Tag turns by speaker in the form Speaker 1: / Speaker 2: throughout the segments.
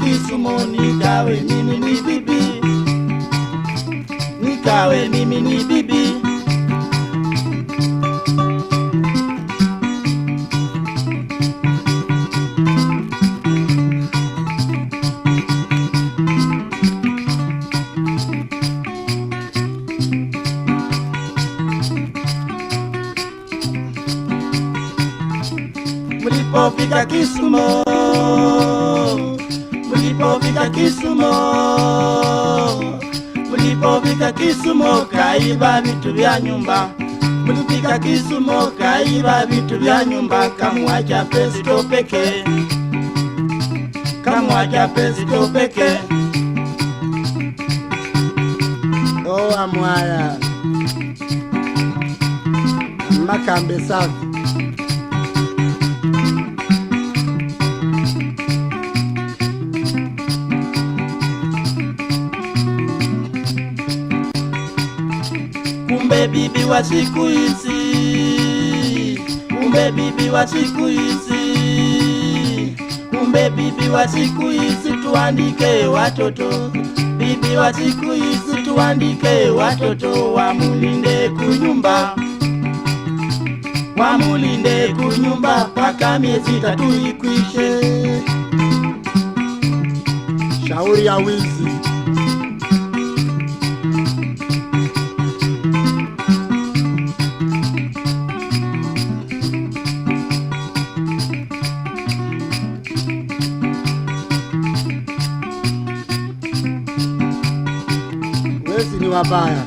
Speaker 1: Kisumu, nikawe mimi ni bibi, nikawe mimi ni bibi. Mulipofika Kisumu, mulipofika Kisumu, mulipofika Kisumu, kaiba vitu vya nyumba. Mulipofika Kisumu, kaiba vitu vya nyumba, kamwacha Presto peke, kamwacha Presto peke.
Speaker 2: Oh amwaya makambe safi.
Speaker 1: Kumbe bibi wa siku hizi, kumbe bibi wa siku hizi, kumbe bibi wa siku hizi, tuandike watoto. Bibi wa siku hizi, tuandike watoto, wamulinde kunyumba, wamulinde kunyumba, paka miezi 3 ikwishe.
Speaker 2: Shauri ya wizi. Wezi ni wabaya.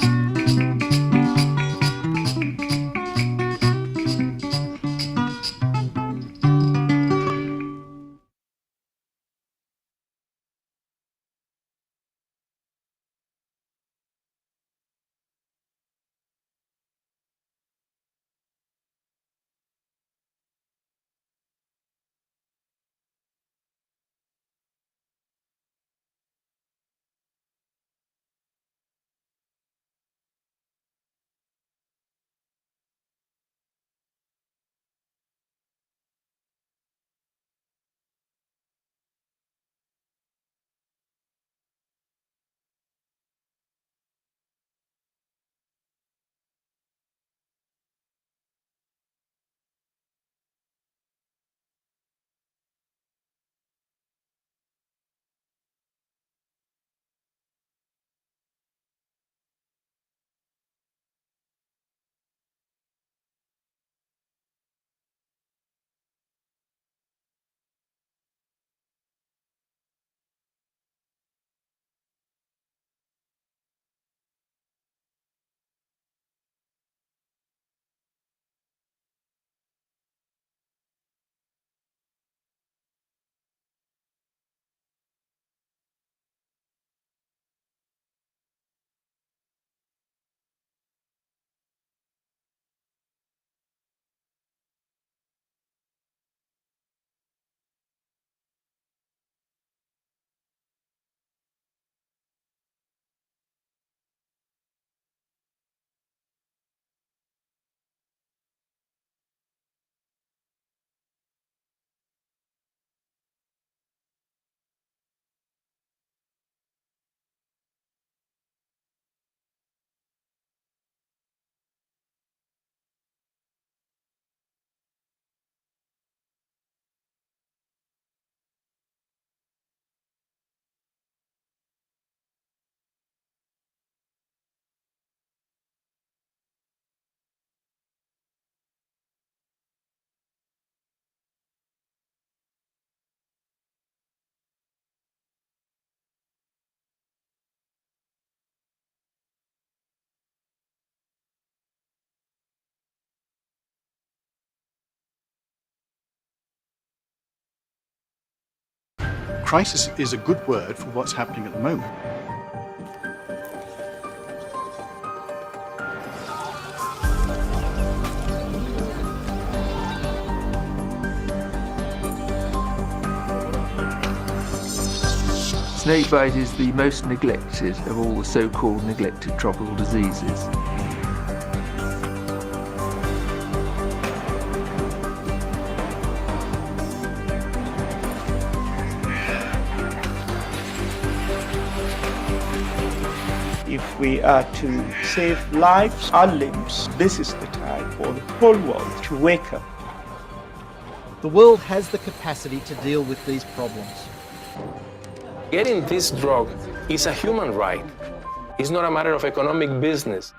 Speaker 3: Crisis is a good word for what's happening at the moment.
Speaker 4: Snakebite is the most neglected of all the so-called neglected tropical diseases.
Speaker 5: If we are to save lives or limbs, this is the time for the whole world to wake up.
Speaker 6: The world has the capacity to deal with these problems.
Speaker 7: Getting this drug is a human right. It's not a matter of economic business.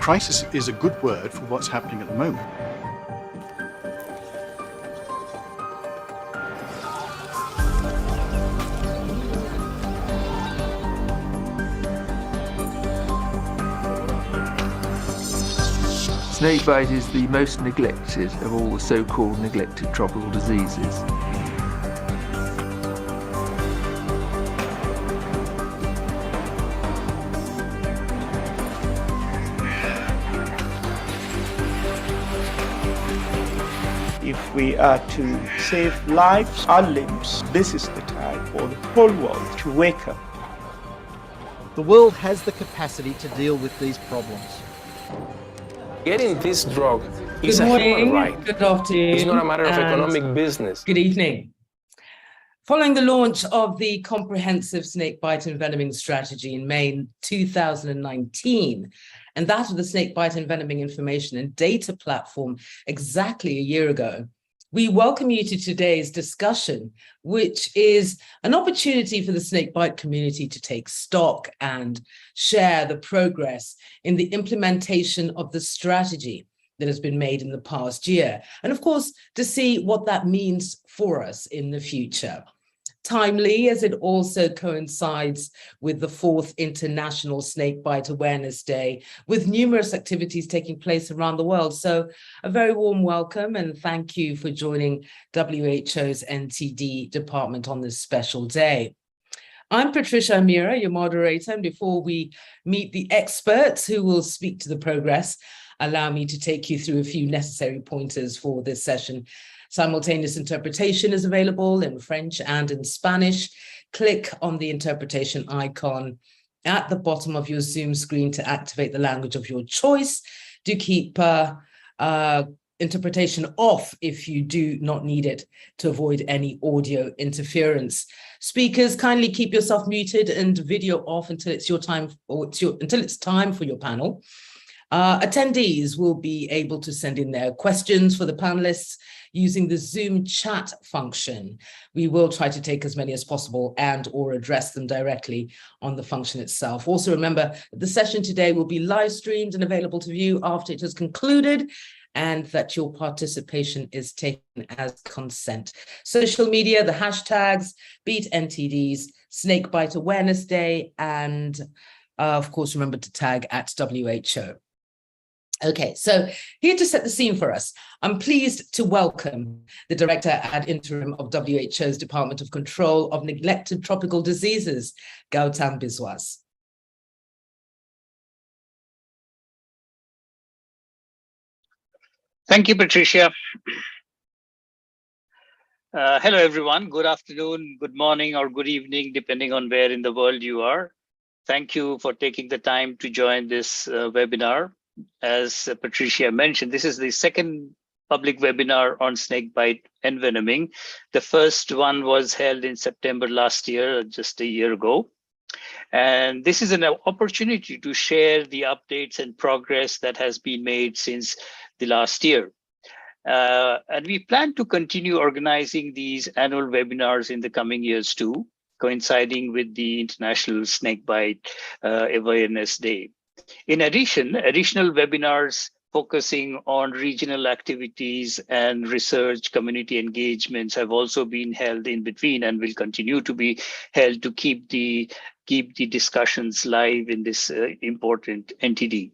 Speaker 3: Crisis is a good word for what's happening at the moment.
Speaker 4: Snakebite is the most neglected of all the so-called neglected tropical diseases.
Speaker 5: If we are to save lives or limbs, this is the time for the whole world to wake up.
Speaker 6: The world has the capacity to deal with these problems.
Speaker 7: Getting this drug is
Speaker 8: Good
Speaker 7: a
Speaker 8: morning,
Speaker 7: human right.
Speaker 8: good afternoon.
Speaker 7: It's not a matter of
Speaker 8: and
Speaker 7: economic business.
Speaker 8: Good evening. Following the launch of the comprehensive snakebite envenoming strategy in May 2019, and that of the snakebite envenoming information and data platform exactly a year ago, we welcome you to today's discussion, which is an opportunity for the snakebite community to take stock and share the progress in the implementation of the strategy that has been made in the past year. And of course, to see what that means for us in the future. Timely, as it also coincides with the 4th International Snakebite Awareness Day, with numerous activities taking place around the world. So a very warm welcome and thank you for joining WHO's NTD department on this special day. I'm Patricia Amira, your moderator, and before we meet the experts who will speak to the progress, allow me to take you through a few necessary pointers for this session. Simultaneous interpretation is available in French and in Spanish. Click on the interpretation icon at the bottom of your Zoom screen to activate the language of your choice. Do keep interpretation off if you do not need it to avoid any audio interference. Speakers, kindly keep yourself muted and video off until it's your time, or until it's time for your panel. Attendees will be able to send in their questions for the panelists using the Zoom chat function. We will try to take as many as possible and or address them directly on the function itself. Also remember that the session today will be live streamed and available to view after it has concluded, and that your participation is taken as consent. Social media, the hashtags, Beat NTDs, Snakebite Awareness Day, and of course, remember to tag at WHO. Okay, so here to set the scene for us, I'm pleased to welcome the Director ad Interim of WHO's Department of Control of Neglected Tropical Diseases, Gautam Biswas.
Speaker 9: Thank you, Patricia. Hello, everyone. Good afternoon, good morning, or good evening, depending on where in the world you are. Thank you for taking the time to join this webinar. As Patricia mentioned, this is the second public webinar on snakebite envenoming. The first one was held in September last year, just a year ago. And this is an opportunity to share the updates and progress that has been made since the last year. And we plan to continue organizing these annual webinars in the coming years too, coinciding with the International Snakebite Awareness Day. In addition, additional webinars focusing on regional activities and research community engagements have also been held in between and will continue to be held to keep the discussions live in this important entity.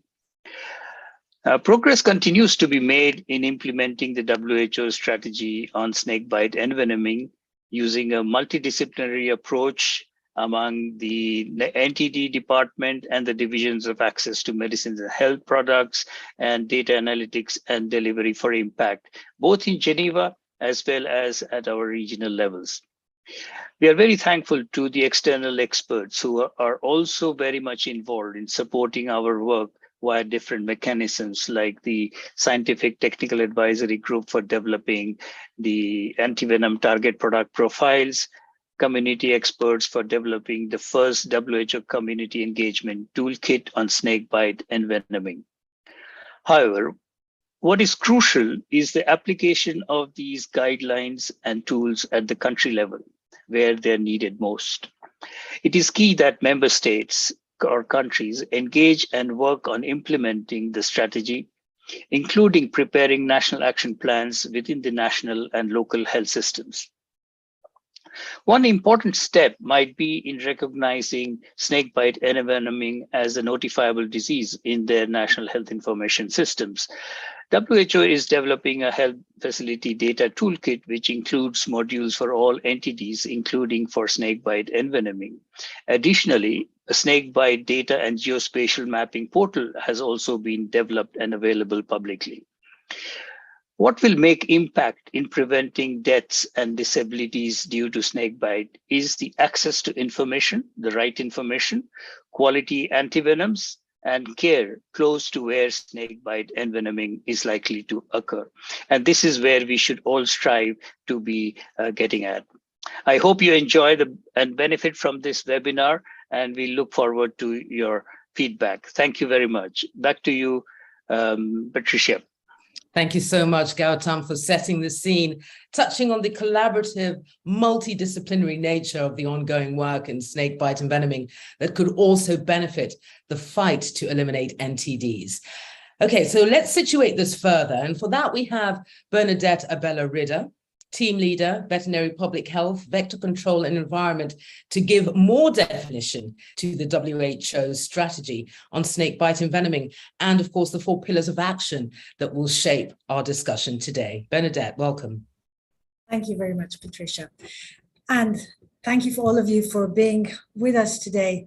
Speaker 9: Progress continues to be made in implementing the WHO strategy on snakebite envenoming using a multidisciplinary approach among the NTD department and the divisions of access to medicines and health products and data analytics and delivery for impact, both in Geneva as well as at our regional levels. We are very thankful to the external experts who are also very much involved in supporting our work via different mechanisms like the Scientific Technical Advisory Group for developing the Antivenom target product profiles, community experts for developing the first WHO community engagement toolkit on snakebite envenoming. However, what is crucial is the application of these guidelines and tools at the country level, where they're needed most. It is key that member states or countries engage and work on implementing the strategy, including preparing national action plans within the national and local health systems. One important step might be in recognizing snakebite envenoming as a notifiable disease in their national health information systems. WHO is developing a health facility data toolkit, which includes modules for all entities, including for snakebite envenoming. Additionally, a snakebite data and geospatial mapping portal has also been developed and available publicly. What will make impact in preventing deaths and disabilities due to snakebite is the access to information, the right information, quality antivenoms, and care close to where snakebite envenoming is likely to occur. And this is where we should all strive to be getting at. I hope you enjoy and benefit from this webinar, and we look forward to your feedback. Thank you very much. Back to you, Patricia.
Speaker 8: Thank you so much, Gautam, for setting the scene, touching on the collaborative, multidisciplinary nature of the ongoing work in snakebite envenoming that could also benefit the fight to eliminate NTDs. Okay, so let's situate this further. And for that, we have Bernadette Abella Ridder, team leader, veterinary public health, vector control and environment, to give more definition to the WHO's strategy on snakebite envenoming, and of course, the 4 pillars of action that will shape our discussion today. Bernadette, welcome.
Speaker 10: Thank you very much, Patricia. And thank you for all of you for being with us today.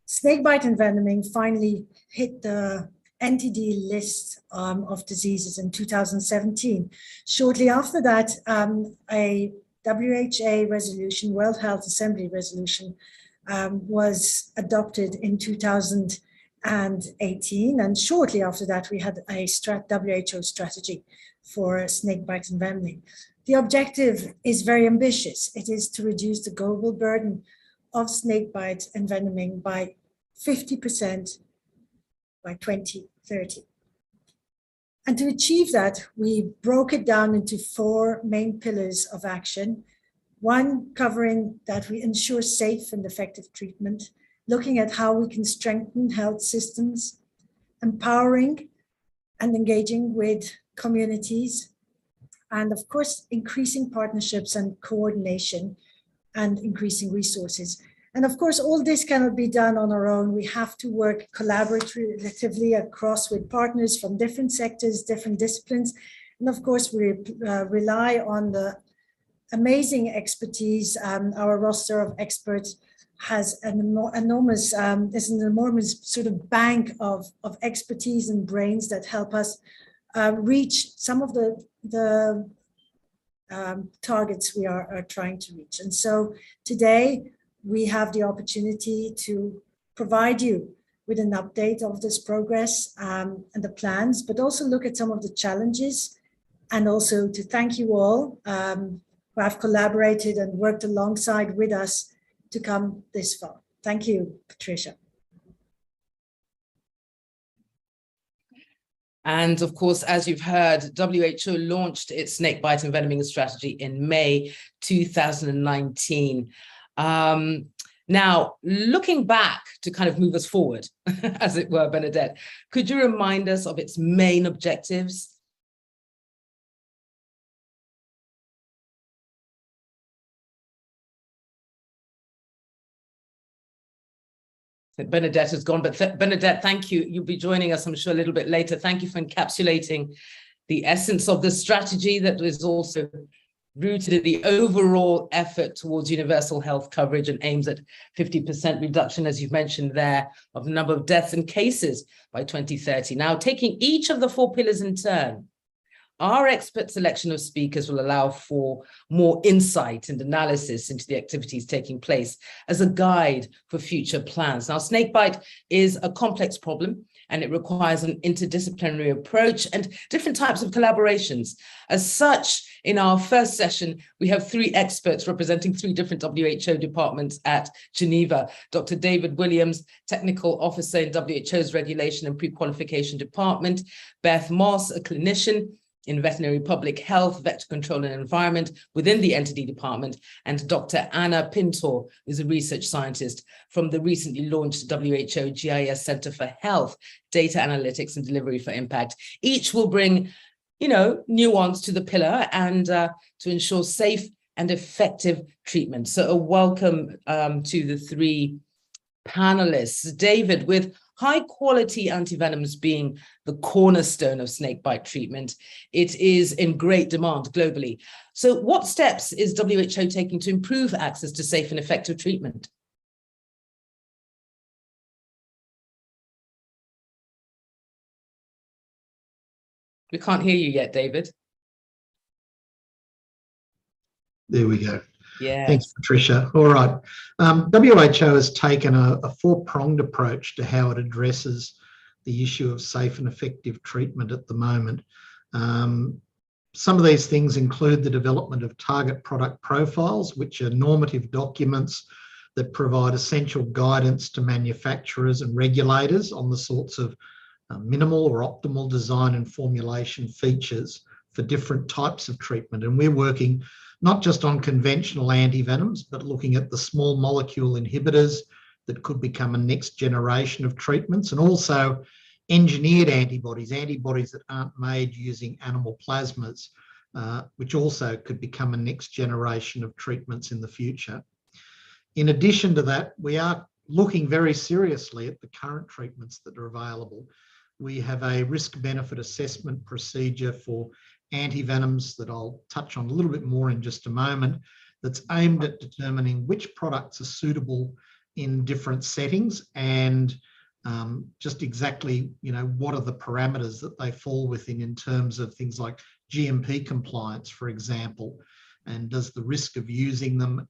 Speaker 10: Snakebite envenoming finally hit the NTD list of diseases in 2017. Shortly after that, a WHO resolution, World Health Assembly resolution, was adopted in 2018. And shortly after that, we had a WHO strategy for snakebite envenoming. The objective is very ambitious. It is to reduce the global burden of snakebite envenoming by 50% by 2030. And to achieve that, we broke it down into 4 main pillars of action. One, covering that we ensure safe and effective treatment, looking at how we can strengthen health systems, empowering and engaging with communities, and of course, increasing partnerships and coordination and increasing resources. And of course, all this cannot be done on our own. We have to work collaboratively across with partners from different sectors, different disciplines. And of course, we rely on the amazing expertise. Our roster of experts has an enormous sort of bank of expertise and brains that help us reach some of the targets we are trying to reach. And so today, we have the opportunity to provide you with an update of this progress and the plans, but also look at some of the challenges, and also to thank you all who have collaborated and worked alongside with us to come this far. Thank you, Patricia.
Speaker 8: And of course, as you've heard, WHO launched its snakebite envenoming strategy in May 2019. Now, looking back to kind of move us forward, as it were, Bernadette, could you remind us of its main objectives? Bernadette has gone, but Bernadette, thank you. You'll be joining us, I'm sure, a little bit later. Thank you for encapsulating the essence of the strategy that is also rooted in the overall effort towards universal health coverage and aims at 50% reduction, as you've mentioned there, of the number of deaths and cases by 2030. Now, taking each of the 4 pillars in turn, our expert selection of speakers will allow for more insight and analysis into the activities taking place as a guide for future plans. Now, snakebite is a complex problem, and it requires an interdisciplinary approach and different types of collaborations. As such, in our first session, we have 3 experts representing 3 different WHO departments at Geneva. Dr. David Williams, Technical Officer in WHO's Regulation and Pre-Qualification Department, Beth Moss, a clinician in veterinary public health, vector control and environment within the entity department, and Dr. Anna Pintor, who's a research scientist from the recently launched WHO GIS Center for Health, Data Analytics and Delivery for Impact. Each will bring, nuance to the pillar and to ensure safe and effective treatment. So a welcome to the three panelists. David, with high quality antivenoms being the cornerstone of snakebite treatment, it is in great demand globally. So what steps is WHO taking to improve access to safe and effective treatment? We can't hear you yet, David.
Speaker 11: There we go.
Speaker 8: Yeah.
Speaker 11: Thanks, Patricia. All right. WHO has taken a four-pronged approach to how it addresses the issue of safe and effective treatment at the moment. Some of these things include the development of target product profiles, which are normative documents that provide essential guidance to manufacturers and regulators on the sorts of minimal or optimal design and formulation features for different types of treatment. And we're working not just on conventional antivenoms, but looking at the small molecule inhibitors that could become a next generation of treatments, and also engineered antibodies, antibodies that aren't made using animal plasmas, which also could become a next generation of treatments in the future. In addition to that, we are looking very seriously at the current treatments that are available. We have a risk-benefit assessment procedure for antivenoms that I'll touch on a little bit more in just a moment, that's aimed at determining which products are suitable in different settings and just exactly, what are the parameters that they fall within in terms of things like GMP compliance, for example, and does the risk of using them,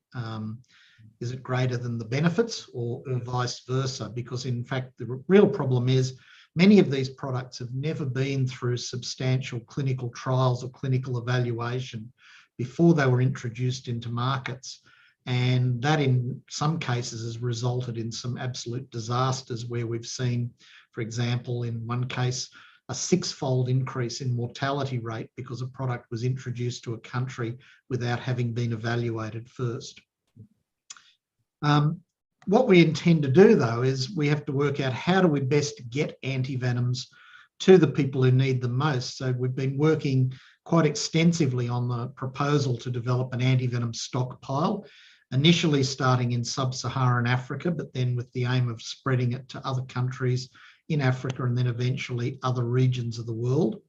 Speaker 11: is it greater than the benefits or vice versa? Because in fact, the real problem is many of these products have never been through substantial clinical trials or clinical evaluation before they were introduced into markets. And that in some cases has resulted in some absolute disasters where we've seen, for example, in one case, a 6-fold increase in mortality rate because a product was introduced to a country without having been evaluated first. What we intend to do, though, is we have to work out how do we best get antivenoms to the people who need them most. So we've been working quite extensively on the proposal to develop an antivenom stockpile, initially starting in sub-Saharan Africa, but then with the aim of spreading it to other countries in Africa and then eventually other regions of the world.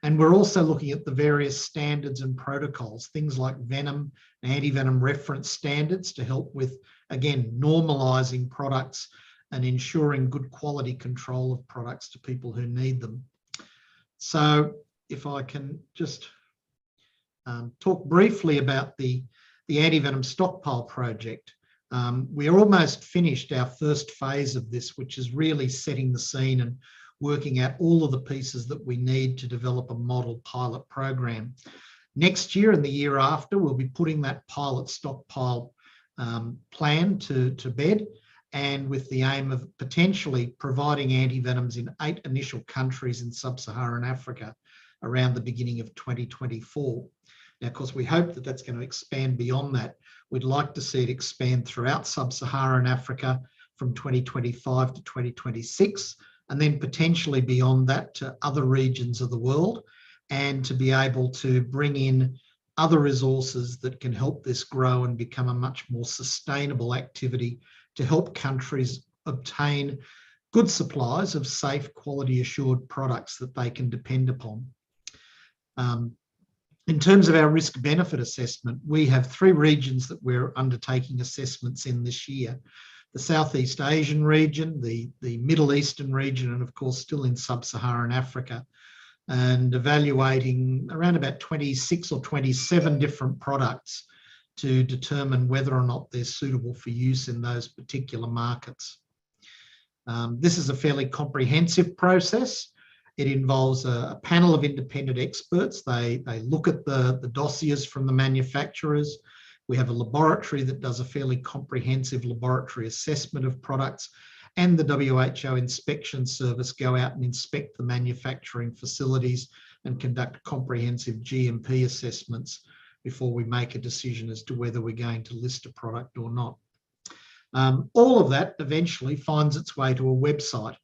Speaker 11: And we're also looking at the various standards and protocols, things like venom and antivenom reference standards to help with, again, normalising products and ensuring good quality control of products to people who need them. So if I can just talk briefly about the antivenom stockpile project. We are almost finished our first phase of this, which is really setting the scene and working out all of the pieces that we need to develop a model pilot program. Next year and the year after, we'll be putting that pilot stockpile plan to bed, and with the aim of potentially providing antivenoms in 8 initial countries in sub-Saharan Africa around the beginning of 2024. Now, of course, we hope that that's going to expand beyond that. We'd like to see it expand throughout sub-Saharan Africa from 2025 to 2026, and then potentially beyond that to other regions of the world, and to be able to bring in other resources that can help this grow and become a much more sustainable activity to help countries obtain good supplies of safe, quality assured products that they can depend upon. In terms of our risk benefit assessment, we have 3 regions that we're undertaking assessments in this year. The Southeast Asian region, the Middle Eastern region, and of course still in sub-Saharan Africa, and evaluating around about 26 or 27 different products to determine whether or not they're suitable for use in those particular markets. This is a fairly comprehensive process. It involves a panel of independent experts. They look at the dossiers from the manufacturers. We have a laboratory that does a fairly comprehensive laboratory assessment of products, and the WHO inspection service go out and inspect the manufacturing facilities and conduct comprehensive GMP assessments before we make a decision as to whether we're going to list a product or not. All of that eventually finds its way to a website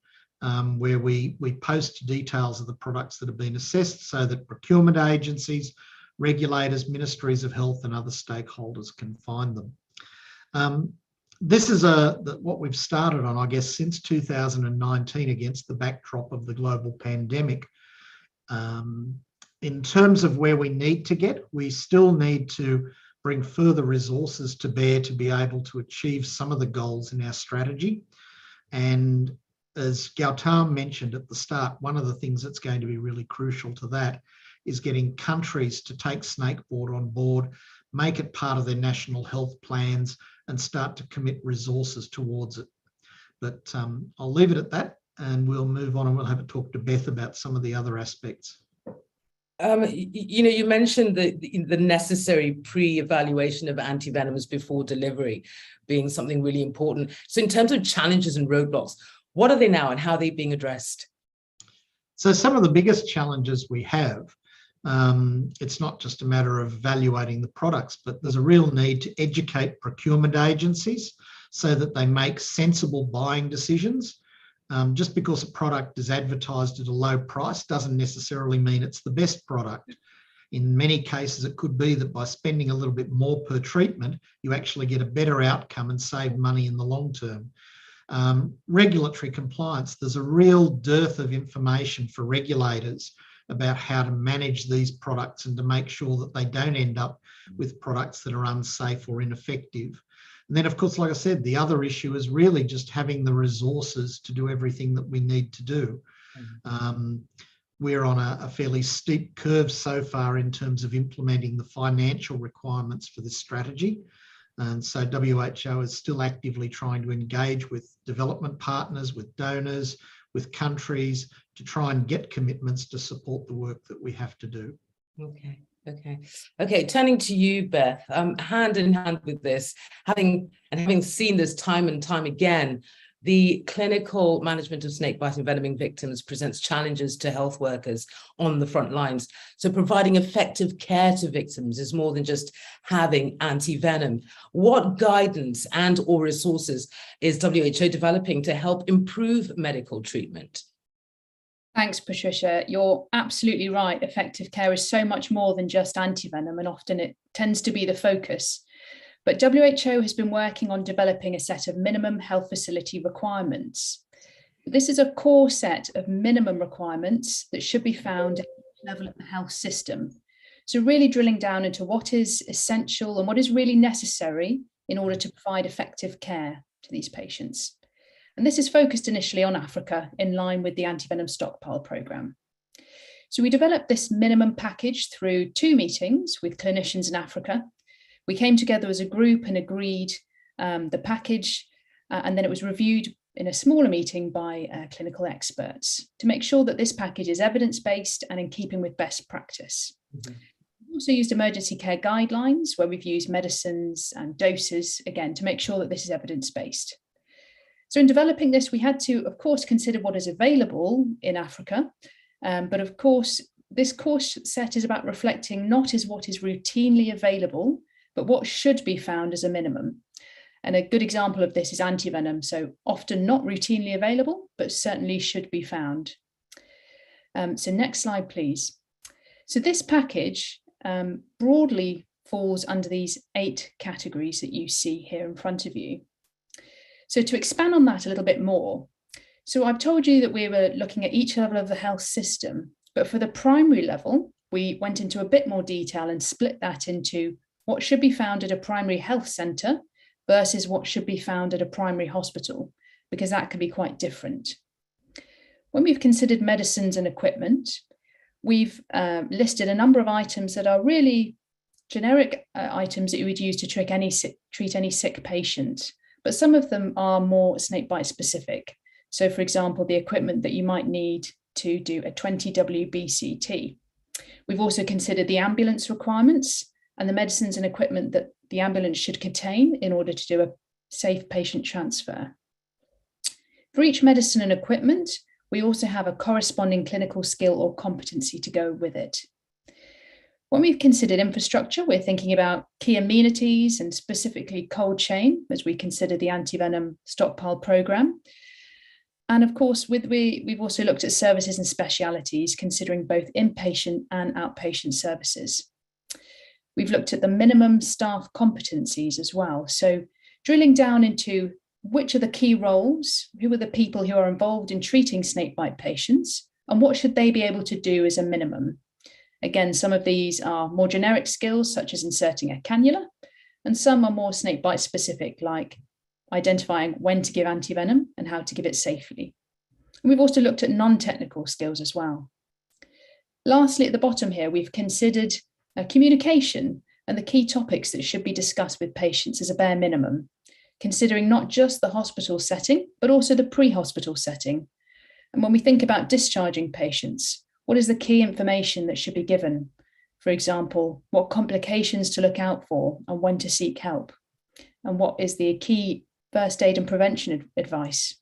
Speaker 11: where we post details of the products that have been assessed so that procurement agencies, regulators, ministries of health and other stakeholders can find them. This is what we've started on, I guess, since 2019 against the backdrop of the global pandemic. In terms of where we need to get, we still need to bring further resources to bear to be able to achieve some of the goals in our strategy. And as Gautam mentioned at the start, one of the things that's going to be really crucial to that is getting countries to take Snakeboard on board, make it part of their national health plans and start to commit resources towards it. But I'll leave it at that and we'll move on and we'll have a talk to Beth about some of the other aspects.
Speaker 8: You mentioned the necessary pre-evaluation of antivenoms before delivery being something really important. So in terms of challenges and roadblocks, what are they now and how are they being addressed?
Speaker 11: So some of the biggest challenges we have, it's not just a matter of evaluating the products, but there's a real need to educate procurement agencies so that they make sensible buying decisions. Just because a product is advertised at a low price doesn't necessarily mean it's the best product. In many cases, it could be that by spending a little bit more per treatment, you actually get a better outcome and save money in the long term. Regulatory compliance, there's a real dearth of information for regulators about how to manage these products and to make sure that they don't end up with products that are unsafe or ineffective. And then, of course, like I said, the other issue is really just having the resources to do everything that we need to do. We're on a fairly steep curve so far in terms of implementing the financial requirements for this strategy. And so WHO is still actively trying to engage with development partners, with donors, with countries to try and get commitments to support the work that we have to do.
Speaker 8: Okay, turning to you, Beth, hand in hand with this, having seen this time and time again, the clinical management of snakebite envenoming victims presents challenges to health workers on the front lines. So providing effective care to victims is more than just having antivenom. What guidance and or resources is WHO developing to help improve medical treatment?
Speaker 12: Thanks, Patricia. You're absolutely right. Effective care is so much more than just antivenom, and often it tends to be the focus. But WHO has been working on developing a set of minimum health facility requirements. This is a core set of minimum requirements that should be found at each level of the health system. So really drilling down into what is essential and what is really necessary in order to provide effective care to these patients. And this is focused initially on Africa in line with the Antivenom stockpile programme. So we developed this minimum package through 2 meetings with clinicians in Africa. We came together as a group and agreed the package, and then it was reviewed in a smaller meeting by clinical experts to make sure that this package is evidence-based and in keeping with best practice. We've also used emergency care guidelines where we've used medicines and doses, again, to make sure that this is evidence-based. So in developing this, we had to, of course, consider what is available in Africa. But of course, this course set is about reflecting not as what is routinely available, but what should be found as a minimum. And a good example of this is antivenom. So often not routinely available, but certainly should be found. So next slide, please. So this package broadly falls under these 8 categories that you see here in front of you. So to expand on that a little bit more, so I've told you that we were looking at each level of the health system, but for the primary level, we went into a bit more detail and split that into what should be found at a primary health centre versus what should be found at a primary hospital, because that can be quite different. When we've considered medicines and equipment, we've listed a number of items that are really generic items that you would use to treat any sick patient. But some of them are more snakebite specific. So for example, the equipment that you might need to do a 20W BCT. We've also considered the ambulance requirements and the medicines and equipment that the ambulance should contain in order to do a safe patient transfer. For each medicine and equipment, we also have a corresponding clinical skill or competency to go with it. When we've considered infrastructure, we're thinking about key amenities and specifically cold chain as we consider the Antivenom stockpile program. And of course, we've also looked at services and specialities, considering both inpatient and outpatient services. We've looked at the minimum staff competencies as well. So drilling down into which are the key roles, who are the people who are involved in treating snakebite patients, and what should they be able to do as a minimum? Again, some of these are more generic skills, such as inserting a cannula, and some are more snakebite specific, like identifying when to give antivenom and how to give it safely. And we've also looked at non-technical skills as well. Lastly, at the bottom here, we've considered communication and the key topics that should be discussed with patients as a bare minimum, considering not just the hospital setting, but also the pre-hospital setting. And when we think about discharging patients, what is the key information that should be given? For example, what complications to look out for and when to seek help? And what is the key first aid and prevention advice?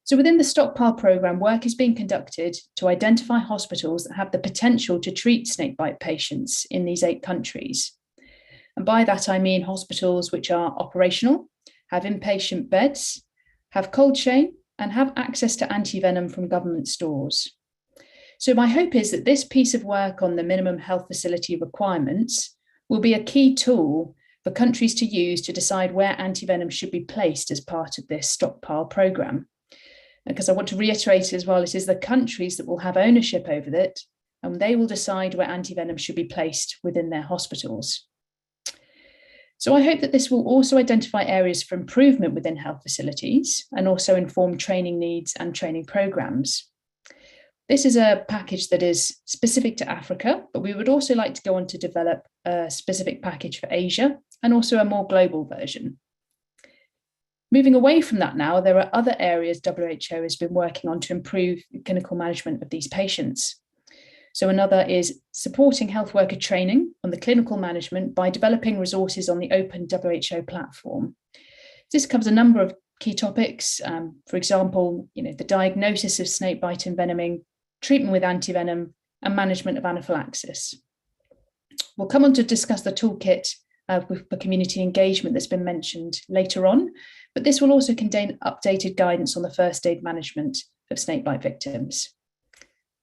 Speaker 12: So within the stockpile program, work is being conducted to identify hospitals that have the potential to treat snakebite patients in these 8 countries. And by that, I mean hospitals which are operational, have inpatient beds, have cold chain, and have access to antivenom from government stores. So my hope is that this piece of work on the minimum health facility requirements will be a key tool for countries to use to decide where antivenom should be placed as part of this stockpile program. Because I want to reiterate as well, it is the countries that will have ownership over it, and they will decide where antivenom should be placed within their hospitals. So I hope that this will also identify areas for improvement within health facilities and also inform training needs and training programs. This is a package that is specific to Africa, but we would also like to go on to develop a specific package for Asia and also a more global version. Moving away from that now, there are other areas WHO has been working on to improve clinical management of these patients. So another is supporting health worker training on the clinical management by developing resources on the open WHO platform. This covers a number of key topics, for example, the diagnosis of snakebite envenoming, treatment with antivenom, and management of anaphylaxis. We'll come on to discuss the toolkit for community engagement that's been mentioned later on, but this will also contain updated guidance on the first aid management of snakebite victims.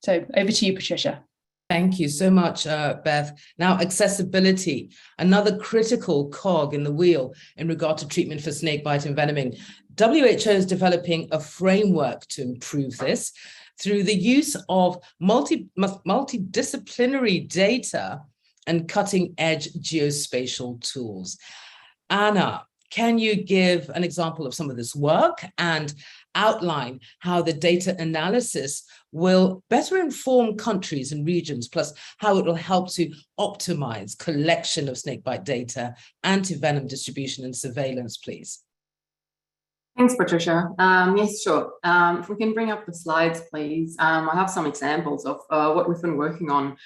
Speaker 12: So over to you, Patricia.
Speaker 8: Thank you so much, Beth. Now, accessibility, another critical cog in the wheel in regard to treatment for snakebite envenoming. WHO is developing a framework to improve this through the use of multidisciplinary data and cutting-edge geospatial tools. Anna, can you give an example of some of this work and outline how the data analysis will better inform countries and regions, plus how it will help to optimize collection of snakebite data, antivenom distribution and surveillance, please?
Speaker 13: Thanks, Patricia. Yes, sure. If we can bring up the slides, please. I have some examples of what we've been working on.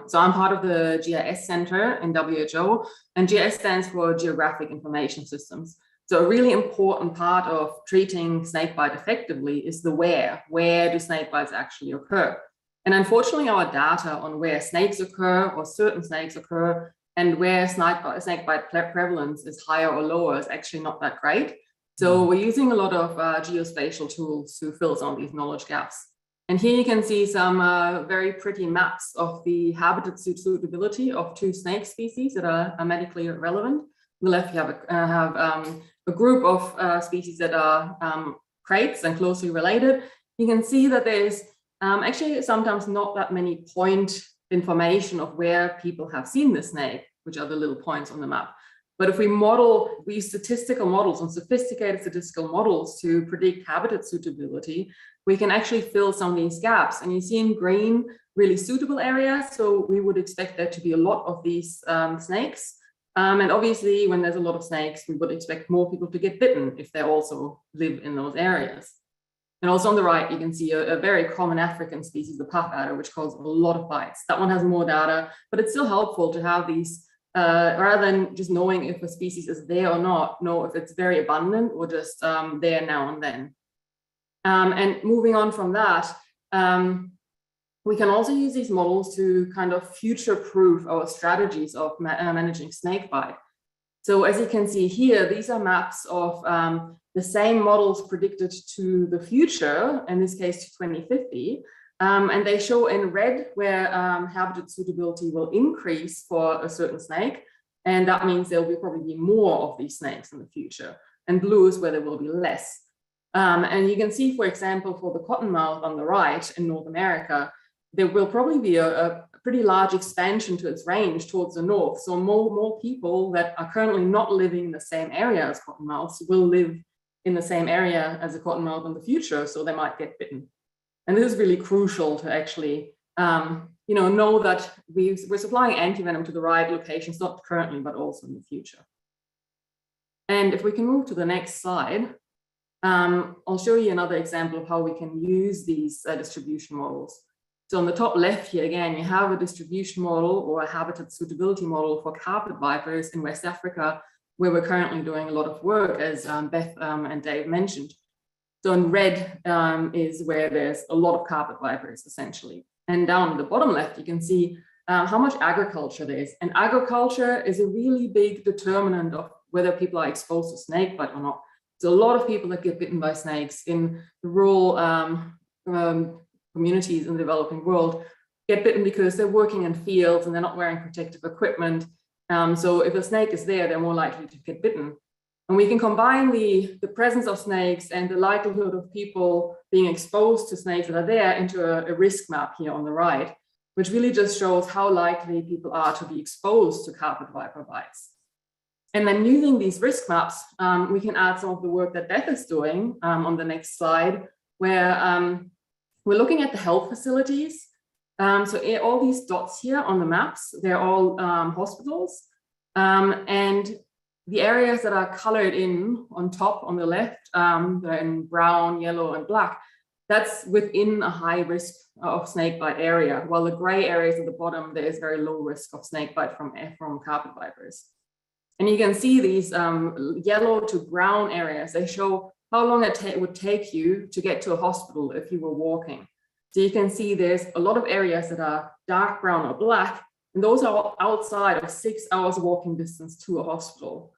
Speaker 13: So I'm part of the GIS Center in WHO, and GIS stands for Geographic Information Systems. So a really important part of treating snakebite effectively is the where. Where do snakebites actually occur? And unfortunately, our data on where snakes occur or certain snakes occur and where snakebite prevalence is higher or lower is actually not that great. So we're using a lot of geospatial tools to fill some of these knowledge gaps. And here you can see some very pretty maps of the habitat suitability of 2 snake species that are medically relevant. On the left, you have a group of species that are crates and closely related. You can see that there's actually sometimes not that many point information of where people have seen the snake, which are the little points on the map. But if we use statistical models and sophisticated statistical models to predict habitat suitability, we can actually fill some of these gaps. And you see in green, really suitable areas. So we would expect there to be a lot of these snakes. And obviously, when there's a lot of snakes, we would expect more people to get bitten if they also live in those areas. And also on the right, you can see a very common African species, the puff adder, which causes a lot of bites. That one has more data, but it's still helpful to have these rather than just knowing if a species is there or not, know if it's very abundant or just there now and then. And moving on from that, we can also use these models to kind of future-proof our strategies of managing snakebite. So as you can see here, these are maps of the same models predicted to the future, in this case to 2050. And they show in red where habitat suitability will increase for a certain snake. And that means there will probably be more of these snakes in the future. And blue is where there will be less. And you can see, for example, for the cottonmouth on the right in North America, there will probably be a pretty large expansion to its range towards the north. So more people that are currently not living in the same area as cottonmouths will live in the same area as a cottonmouth in the future, so they might get bitten. And this is really crucial to actually know that we're supplying antivenom to the right locations, not currently, but also in the future. And if we can move to the next slide, I'll show you another example of how we can use these distribution models. So on the top left here, again, you have a distribution model or a habitat suitability model for carpet vipers in West Africa, where we're currently doing a lot of work, as Beth and Dave mentioned. So in red is where there's a lot of carpet vipers, essentially. And down at the bottom left, you can see how much agriculture there is. And agriculture is a really big determinant of whether people are exposed to snakebite or not. So a lot of people that get bitten by snakes in the rural communities in the developing world get bitten because they're working in fields and they're not wearing protective equipment. So if a snake is there, they're more likely to get bitten. And we can combine the presence of snakes and the likelihood of people being exposed to snakes that are there into a risk map here on the right, which really just shows how likely people are to be exposed to carpet viper bites. And then using these risk maps, we can add some of the work that Beth is doing on the next slide, where we're looking at the health facilities. So all these dots here on the maps, they're all hospitals. And the areas that are colored in on top on the left, they're in brown, yellow, and black, that's within a high risk of snakebite area, while the gray areas at the bottom, there is very low risk of snakebite from carpet vipers. And you can see these yellow to brown areas. They show how long it would take you to get to a hospital if you were walking. So you can see there's a lot of areas that are dark brown or black, and those are outside of 6 hours walking distance to a hospital.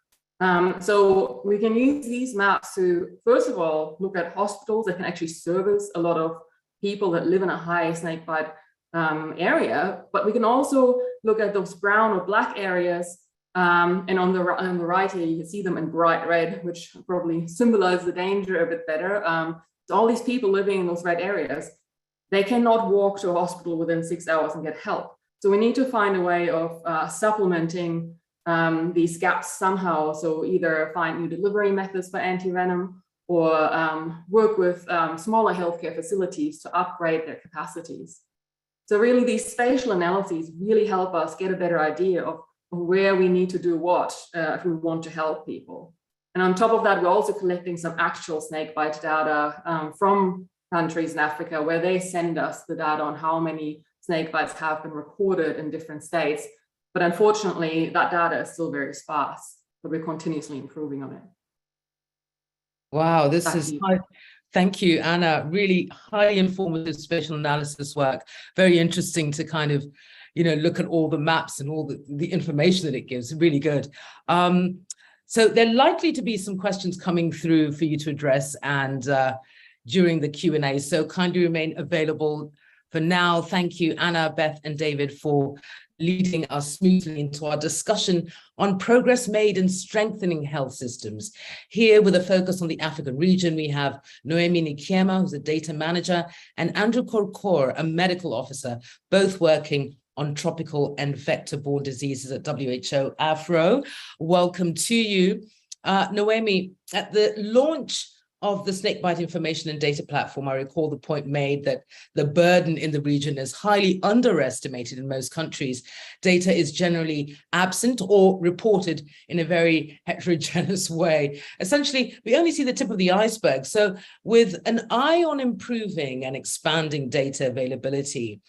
Speaker 13: So we can use these maps to, first of all, look at hospitals that can actually service a lot of people that live in a high snakebite area, but we can also look at those brown or black areas. And on the right here, you can see them in bright red, which probably symbolize the danger a bit better. So all these people living in those red areas, they cannot walk to a hospital within 6 hours and get help. So we need to find a way of supplementing these gaps somehow. So either find new delivery methods for antivenom or work with smaller healthcare facilities to upgrade their capacities. So really these spatial analyses really help us get a better idea of where we need to do what if we want to help people. And on top of that, we're also collecting some actual snakebite data from countries in Africa, where they send us the data on how many snakebites have been recorded in different states. But unfortunately, that data is still very sparse, but we're continuously improving on it.
Speaker 8: Wow, this is thank you, Anna. Really highly informative spatial analysis work. Very interesting to kind of, look at all the maps and all the information that it gives. Really good. So there are likely to be some questions coming through for you to address and during the Q&A. So kindly remain available for now. Thank you, Anna, Beth, and David, for leading us smoothly into our discussion on progress made in strengthening health systems. Here, with a focus on the African region, we have Noemi Nikiema, who's a data manager, and Andrew Korkor, a medical officer, both working on tropical and vector-borne diseases at WHO Afro. Welcome to you. Noemi, at the launch of the Snakebite Information and Data Platform, I recall the point made that the burden in the region is highly underestimated in most countries. Data is generally absent or reported in a very heterogeneous way. Essentially, we only see the tip of the iceberg. So with an eye on improving and expanding data availability,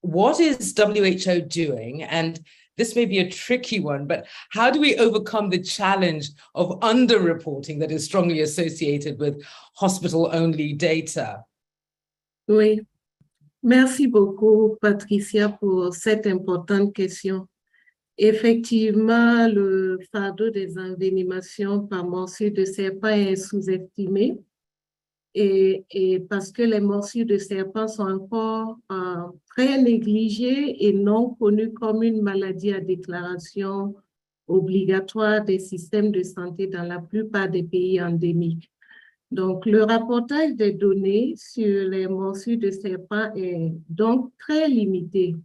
Speaker 8: what is WHO doing? And this may be a tricky one, but how do we overcome the challenge of underreporting that is strongly associated with hospital-only data?
Speaker 14: Oui, merci beaucoup, Patricia, pour cette importante question. Effectivement, le fardeau des envenimations par morsure de serpent est sous-estimé. Et parce que les morsures de serpent sont encore très négligées et non connues comme une maladie à déclaration obligatoire des systèmes de santé dans la plupart des pays endémiques. Donc, le rapportage des données sur les morsures de serpent est donc très limité.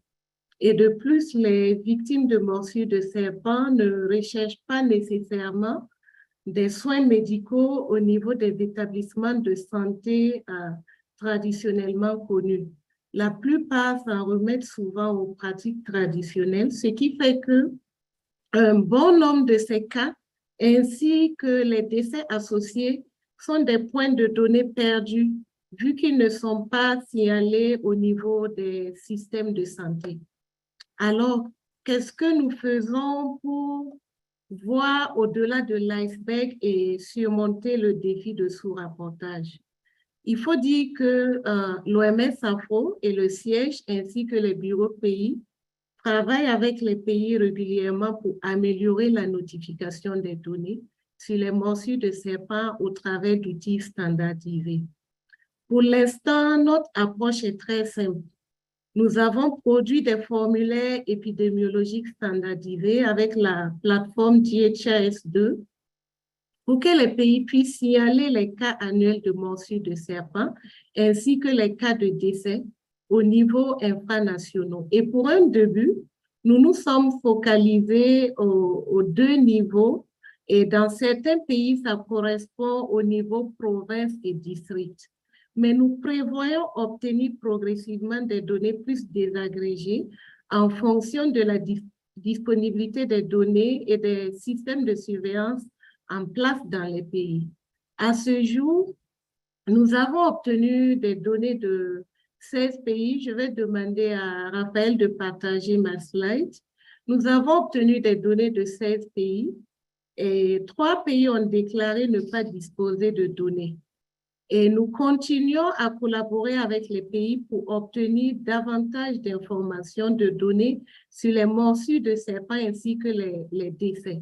Speaker 14: Et de plus, les victimes de morsures de serpent ne recherchent pas nécessairement des soins médicaux au niveau des établissements de santé traditionnellement connus. La plupart s'en remettent souvent aux pratiques traditionnelles, ce qui fait que un bon nombre de ces cas, ainsi que les décès associés, sont des points de données perdus, vu qu'ils ne sont pas signalés au niveau des systèmes de santé. Alors, qu'est-ce que nous faisons pour voir au-delà de l'iceberg et surmonter le défi de sous-rapportage? Il faut dire que l'OMS-Afro et le siège ainsi que les bureaux pays travaillent avec les pays régulièrement pour améliorer la notification des données sur les morsures de serpent au travers d'outils standardisés. Pour l'instant, notre approche est très simple. Nous avons produit des formulaires épidémiologiques standardisés avec la plateforme GHAS2 pour que les pays puissent signaler les cas annuels de morsures de serpent ainsi que les cas de décès au niveau infranational. Et pour un début, nous nous sommes focalisés aux deux niveaux et dans certains pays, ça correspond au niveau province et district. Mais nous prévoyons obtenir progressivement des données plus désagrégées en fonction de la disponibilité des données et des systèmes de surveillance en place dans les pays. À ce jour, nous avons obtenu des données de 16 pays. Je vais demander à Raphaël de partager ma slide. Nous avons obtenu des données de 16 pays et 3 pays ont déclaré ne pas disposer de données. Et nous continuons à collaborer avec les pays pour obtenir davantage d'informations, de données sur les morsures de serpent ainsi que les décès.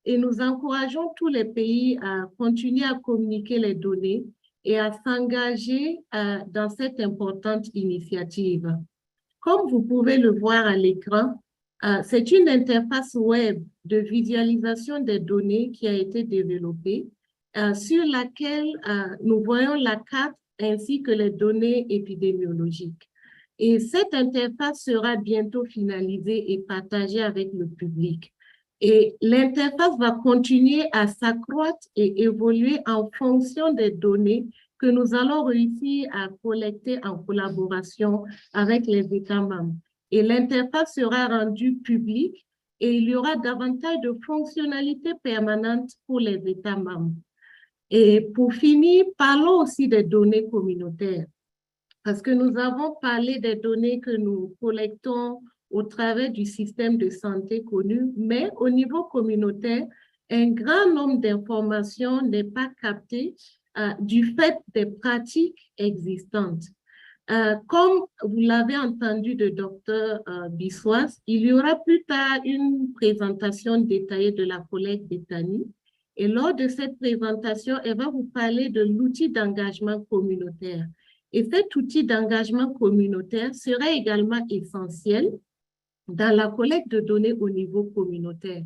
Speaker 14: Et nous encourageons tous les pays à continuer à communiquer les données et à s'engager dans cette importante initiative. Comme vous pouvez le voir à l'écran, c'est une interface web de visualisation des données qui a été développée sur laquelle nous voyons la carte ainsi que les données épidémiologiques. Et cette interface sera bientôt finalisée et partagée avec le public. Et l'interface va continuer à s'accroître et évoluer en fonction des données que nous allons réussir à collecter en collaboration avec les États membres. Et l'interface sera rendue publique et il y aura davantage de fonctionnalités permanentes pour les États membres. Et pour finir, parlons aussi des données communautaires, parce que nous avons parlé des données que nous collectons au travers du système de santé connu, mais au niveau communautaire, un grand nombre d'informations n'est pas capté du fait des pratiques existantes. Comme vous l'avez entendu de Dr Biswas, il y aura plus tard une présentation détaillée de la collègue Bethany. Et lors de cette présentation, elle va vous parler de l'outil d'engagement communautaire. Et cet outil d'engagement communautaire sera également essentiel dans la collecte de données au niveau communautaire.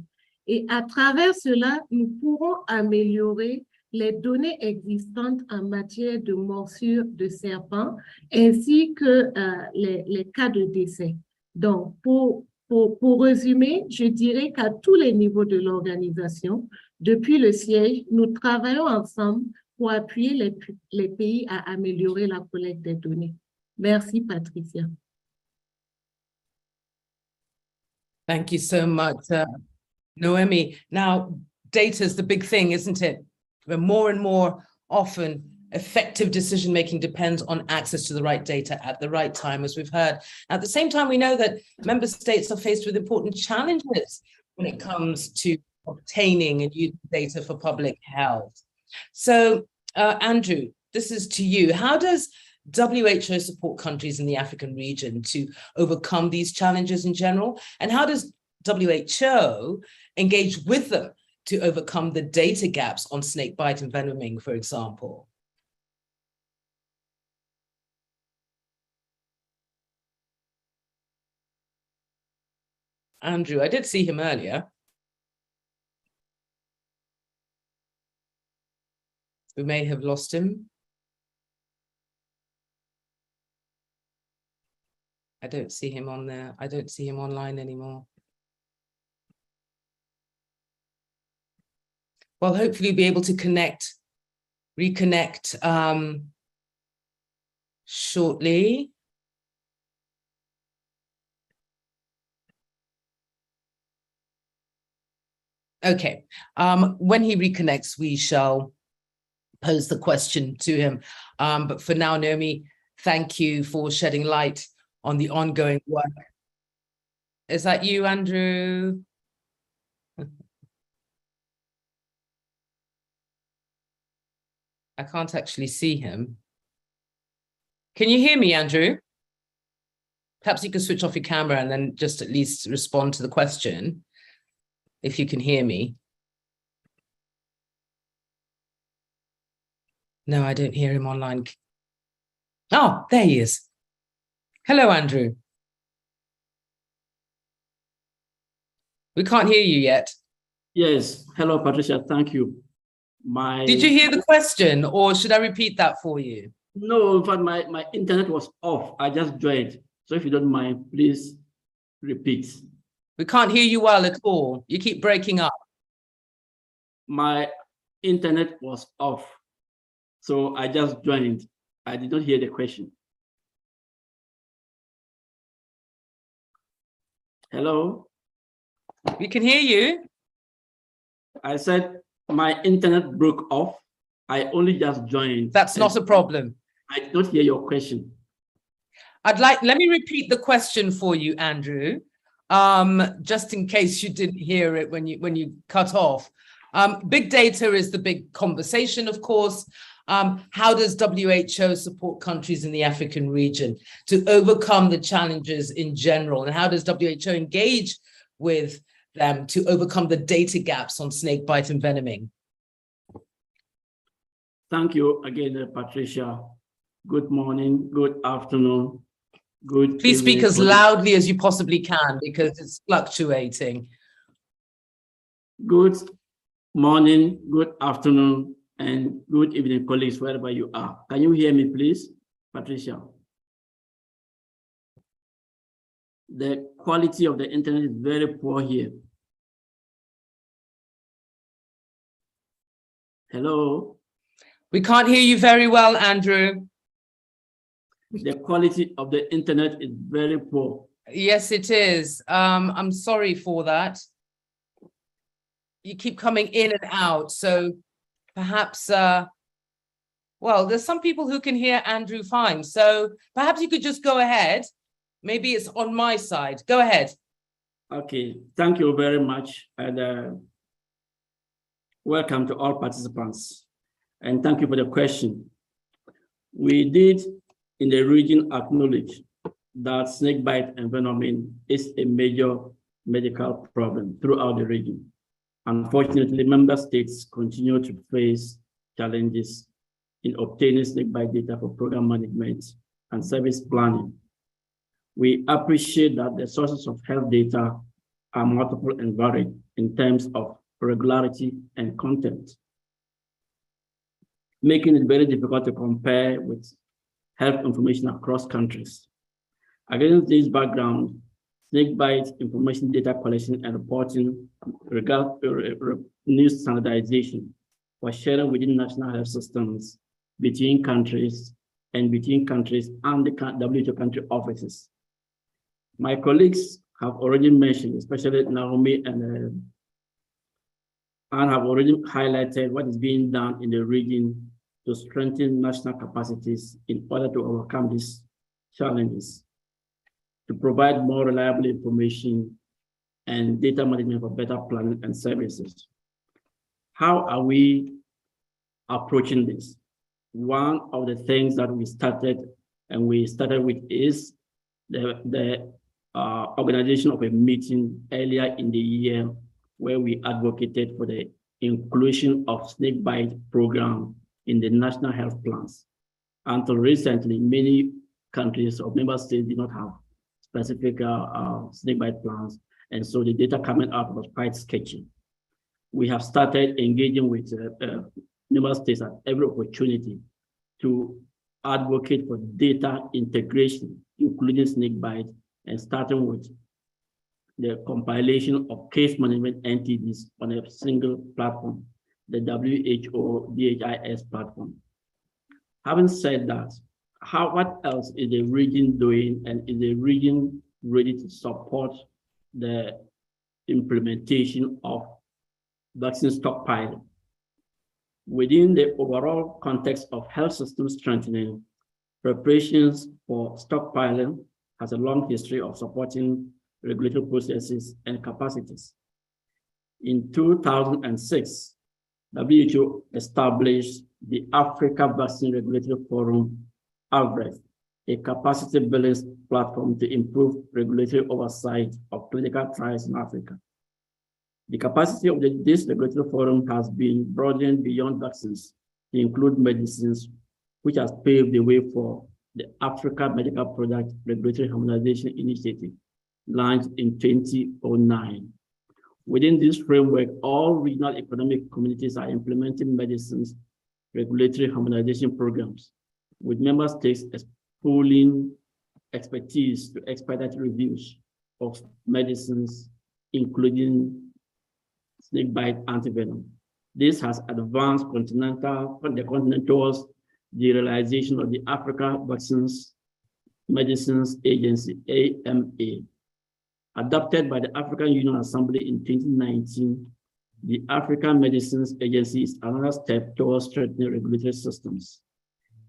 Speaker 14: Et à travers cela, nous pourrons améliorer les données existantes en matière de morsures de serpent ainsi que les cas de décès. Donc, pour résumer, je dirais qu'à tous les niveaux de l'organisation, depuis le siège, nous travaillons ensemble pour appuyer les pays à améliorer la collecte des données. Merci, Patricia.
Speaker 8: Thank you so much, Noemi. Now, data is the big thing, isn't it? But more and more often, effective decision-making depends on access to the right data at the right time, as we've heard. At the same time, we know that member states are faced with important challenges when it comes to obtaining and using data for public health. So, Andrew, this is to you. How does WHO support countries in the African region to overcome these challenges in general? And how does WHO engage with them to overcome the data gaps on snakebite envenoming, for example? Andrew, I did see him earlier. We may have lost him. I don't see him on there. I don't see him online anymore. Well, hopefully you'll be able to reconnect shortly. Okay, when he reconnects, we shall pose the question to him. But for now, Naomi, thank you for shedding light on the ongoing work. Is that you, Andrew? I can't actually see him. Can you hear me, Andrew? Perhaps you can switch off your camera and then just at least respond to the question, if you can hear me. No, I don't hear him online. Oh, there he is. Hello, Andrew. We can't hear you yet.
Speaker 15: Yes. Hello, Patricia. Thank you.
Speaker 8: Did you hear the question, or should I repeat that for you?
Speaker 15: No, in fact, my internet was off. I just joined. So if you don't mind, please repeat.
Speaker 8: We can't hear you well at all. You keep breaking up.
Speaker 15: My internet was off. So I just joined. I did not hear the question. Hello?
Speaker 8: We can hear you.
Speaker 15: I said my internet broke off. I only just joined.
Speaker 8: That's not a problem.
Speaker 15: I did not hear your question.
Speaker 8: Let me repeat the question for you, Andrew, just in case you didn't hear it when you cut off. Big data is the big conversation, of course. How does WHO support countries in the African region to overcome the challenges in general? And how does WHO engage with them to overcome the data gaps on snakebite envenoming?
Speaker 15: Thank you again, Patricia. Good morning, good afternoon, good
Speaker 8: Please
Speaker 15: evening.
Speaker 8: speak as loudly as you possibly can because it's fluctuating.
Speaker 15: Good morning, good afternoon, and good evening, colleagues, wherever you are. Can you hear me, please, Patricia? The quality of the internet is very poor here. Hello?
Speaker 8: We can't hear you very well, Andrew.
Speaker 15: The quality of the internet is very poor.
Speaker 8: Yes, it is. I'm sorry for that. You keep coming in and out, so perhaps, well, there's some people who can hear Andrew fine, so perhaps you could just go ahead. Maybe it's on my side. Go ahead.
Speaker 15: Okay, thank you very much, and welcome to all participants, and thank you for the question. We did in the region acknowledge that snakebite envenoming is a major medical problem throughout the region. Unfortunately, member states continue to face challenges in obtaining snakebite data for program management and service planning. We appreciate that the sources of health data are multiple and varied in terms of regularity and content, making it very difficult to compare with health information across countries. Against this background, snakebite information data collection and reporting news standardization for sharing within national health systems between countries and between countries and the WHO country offices. My colleagues have already mentioned, especially Naomi and have already highlighted what is being done in the region to strengthen national capacities in order to overcome these challenges, to provide more reliable information and data management for better planning and services. How are we approaching this? One of the things that we started with is the organization of a meeting earlier in the year where we advocated for the inclusion of snakebite program in the national health plans. Until recently, many countries or member states did not have specific snakebite plans, and so the data coming out was quite sketchy. We have started engaging with member states at every opportunity to advocate for data integration, including snakebite, and starting with the compilation of case management entities on a single platform, the WHO DHIS platform. Having said that, what else is the region doing, and is the region ready to support the implementation of vaccine stockpiling? Within the overall context of health system strengthening, preparations for stockpiling has a long history of supporting regulatory processes and capacities. In 2006, WHO established the Africa Vaccine Regulatory Forum, AVREF, a capacity building platform to improve regulatory oversight of clinical trials in Africa. The capacity of this regulatory forum has been broadened beyond vaccines to include medicines, which has paved the way for the Africa Medical Product Regulatory Harmonization Initiative, launched in 2009. Within this framework, all regional economic communities are implementing medicines regulatory harmonization programs, with member states pooling expertise to expedite reviews of medicines, including snakebite antivenom. This has advanced the continent towards the realization of the Africa Vaccines Medicines Agency, AMA. Adopted by the African Union Assembly in 2019, the African Medicines Agency is another step towards strengthening regulatory systems.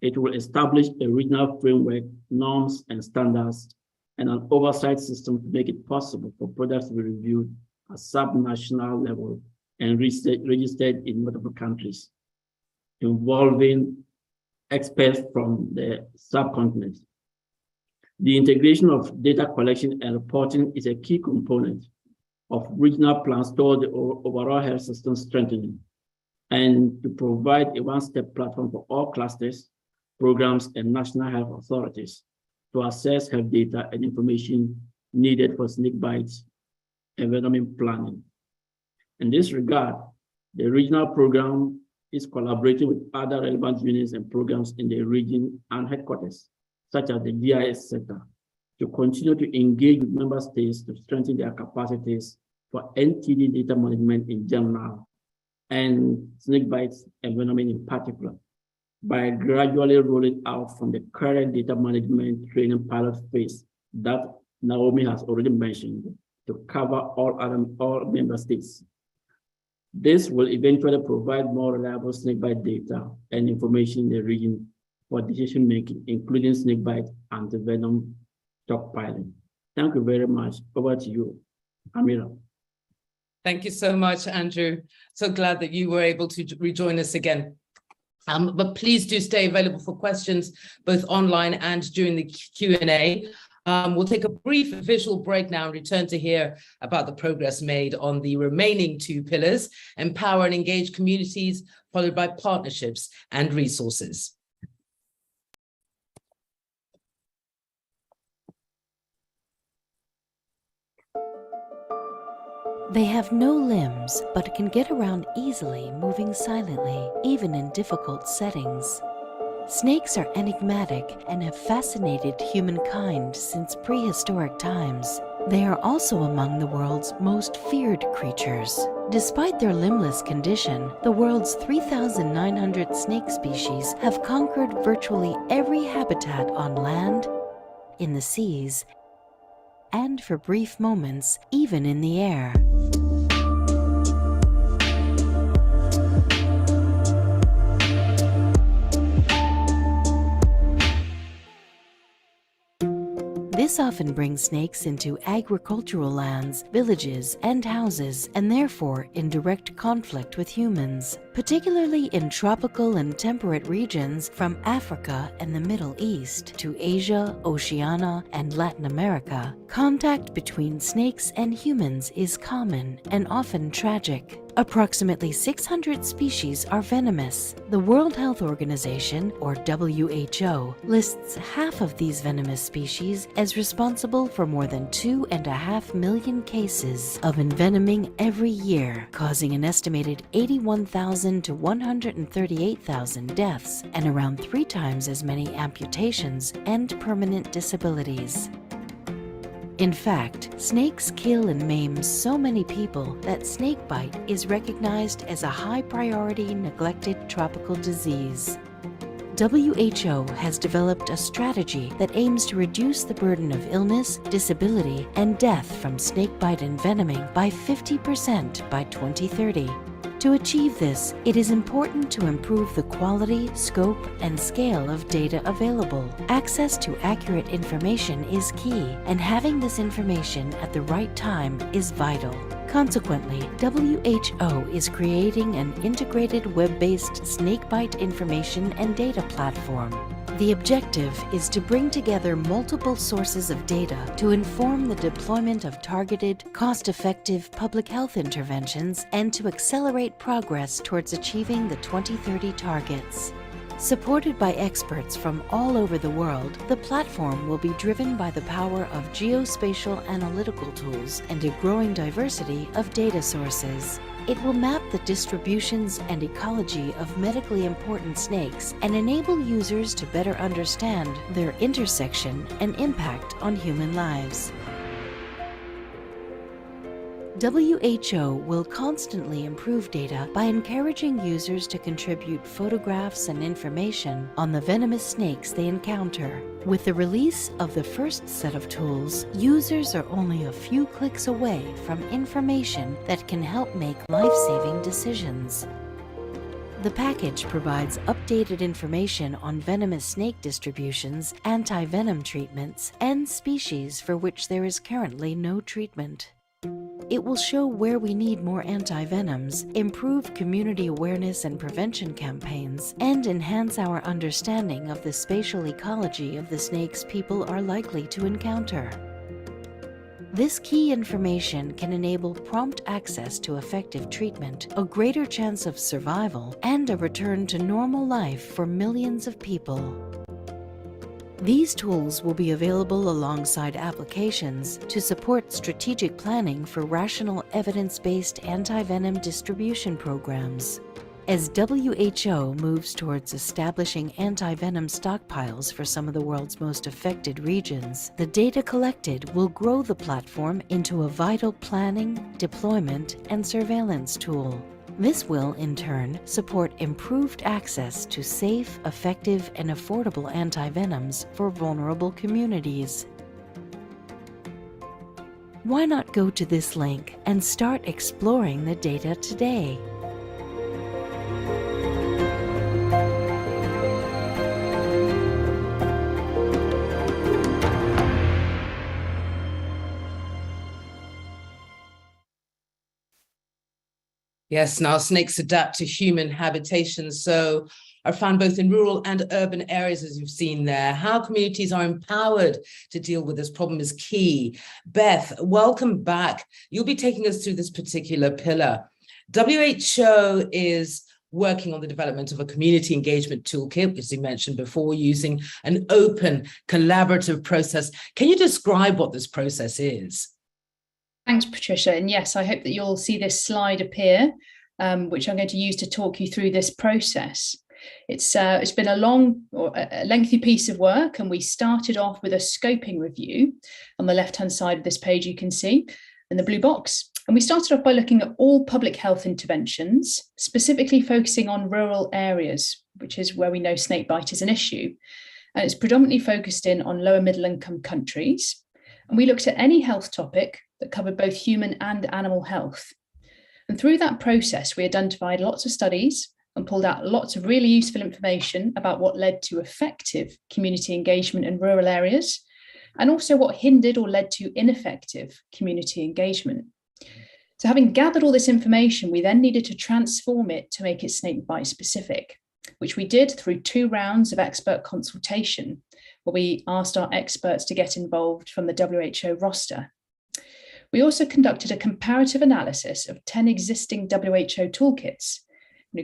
Speaker 15: It will establish a regional framework, norms and standards, and an oversight system to make it possible for products to be reviewed at sub-national level and registered in multiple countries, involving experts from the subcontinent. The integration of data collection and reporting is a key component of regional plans toward the overall health system strengthening, and to provide a one-step platform for all clusters, programs, and national health authorities to assess health data and information needed for snakebite envenoming planning. In this regard, the regional program is collaborating with other relevant units and programs in the region and headquarters, such as the GIS Center, to continue to engage with member states to strengthen their capacities for NTD data management in general and snakebite envenoming in particular, by gradually rolling out from the current data management training pilot phase that Naomi has already mentioned to cover all member states. This will eventually provide more reliable snakebite data and information in the region for decision making, including snakebite antivenom stockpiling. Thank you very much. Over to you, Amira.
Speaker 8: Thank you so much, Andrew. So glad that you were able to rejoin us again. But please do stay available for questions, both online and during the Q&A. We'll take a brief visual break now and return to hear about the progress made on the remaining two pillars: empower and engage communities, followed by partnerships and resources.
Speaker 16: They have no limbs, but can get around easily, moving silently, even in difficult settings. Snakes are enigmatic and have fascinated humankind since prehistoric times. They are also among the world's most feared creatures. Despite their limbless condition, the world's 3,900 snake species have conquered virtually every habitat on land, in the seas, and for brief moments, even in the air. This often brings snakes into agricultural lands, villages, and houses, and therefore in direct conflict with humans. Particularly in tropical and temperate regions from Africa and the Middle East to Asia, Oceania, and Latin America, contact between snakes and humans is common and often tragic. Approximately 600 species are venomous. The World Health Organization, or WHO, lists half of these venomous species as responsible for more than 2.5 million cases of envenoming every year, causing an estimated 81,000 to 138,000 deaths and around 3 times as many amputations and permanent disabilities. In fact, snakes kill and maim so many people that snakebite is recognized as a high-priority neglected tropical disease. WHO has developed a strategy that aims to reduce the burden of illness, disability, and death from snakebite envenoming by 50% by 2030. To achieve this, it is important to improve the quality, scope, and scale of data available. Access to accurate information is key, and having this information at the right time is vital. Consequently, WHO is creating an integrated web-based snakebite information and data platform. The objective is to bring together multiple sources of data to inform the deployment of targeted, cost-effective public health interventions and to accelerate progress towards achieving the 2030 targets. Supported by experts from all over the world, the platform will be driven by the power of geospatial analytical tools and a growing diversity of data sources. It will map the distributions and ecology of medically important snakes and enable users to better understand their intersection and impact on human lives. WHO will constantly improve data by encouraging users to contribute photographs and information on the venomous snakes they encounter. With the release of the first set of tools, users are only a few clicks away from information that can help make life-saving decisions. The package provides updated information on venomous snake distributions, anti-venom treatments, and species for which there is currently no treatment. It will show where we need more antivenoms, improve community awareness and prevention campaigns, and enhance our understanding of the spatial ecology of the snakes people are likely to encounter. This key information can enable prompt access to effective treatment, a greater chance of survival, and a return to normal life for millions of people. These tools will be available alongside applications to support strategic planning for rational evidence-based antivenom distribution programs. As WHO moves towards establishing antivenom stockpiles for some of the world's most affected regions, the data collected will grow the platform into a vital planning, deployment, and surveillance tool. This will, in turn, support improved access to safe, effective, and affordable antivenoms for vulnerable communities. Why not go to this link and start exploring the data today?
Speaker 8: Yes, now snakes adapt to human habitations, so are found both in rural and urban areas, as you've seen there. How communities are empowered to deal with this problem is key. Beth, welcome back. You'll be taking us through this particular pillar. WHO is working on the development of a community engagement toolkit, as you mentioned before, using an open, collaborative process. Can you describe what this process is?
Speaker 12: Thanks, Patricia. And yes, I hope that you'll see this slide appear, which I'm going to use to talk you through this process. It's been a lengthy piece of work, and we started off with a scoping review. On the left-hand side of this page, you can see in the blue box. And we started off by looking at all public health interventions, specifically focusing on rural areas, which is where we know snakebite is an issue. And it's predominantly focused in on lower middle income countries. And we looked at any health topic that covered both human and animal health. And through that process, we identified lots of studies and pulled out lots of really useful information about what led to effective community engagement in rural areas, and also what hindered or led to ineffective community engagement. So having gathered all this information, we then needed to transform it to make it snakebite specific, which we did through 2 rounds of expert consultation, where we asked our experts to get involved from the WHO roster. We also conducted a comparative analysis of 10 existing WHO toolkits.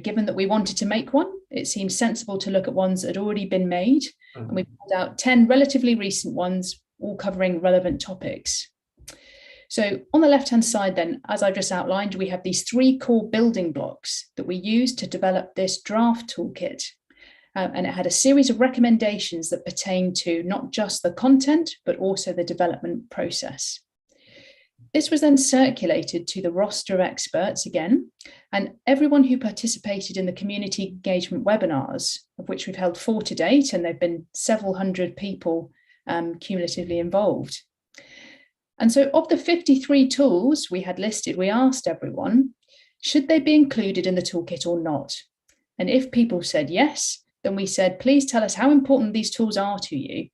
Speaker 12: Given that we wanted to make one, it seemed sensible to look at ones that had already been made, and we pulled out 10 relatively recent ones, all covering relevant topics. So on the left-hand side then, as I've just outlined, we have these 3 core building blocks that we used to develop this draft toolkit. And it had a series of recommendations that pertain to not just the content, but also the development process. This was then circulated to the roster of experts again, and everyone who participated in the community engagement webinars, of which we've held 4 to date, and there have been several hundred people cumulatively involved. And so of the 53 tools we had listed, we asked everyone, should they be included in the toolkit or not? And if people said yes, then we said, please tell us how important these tools are to you.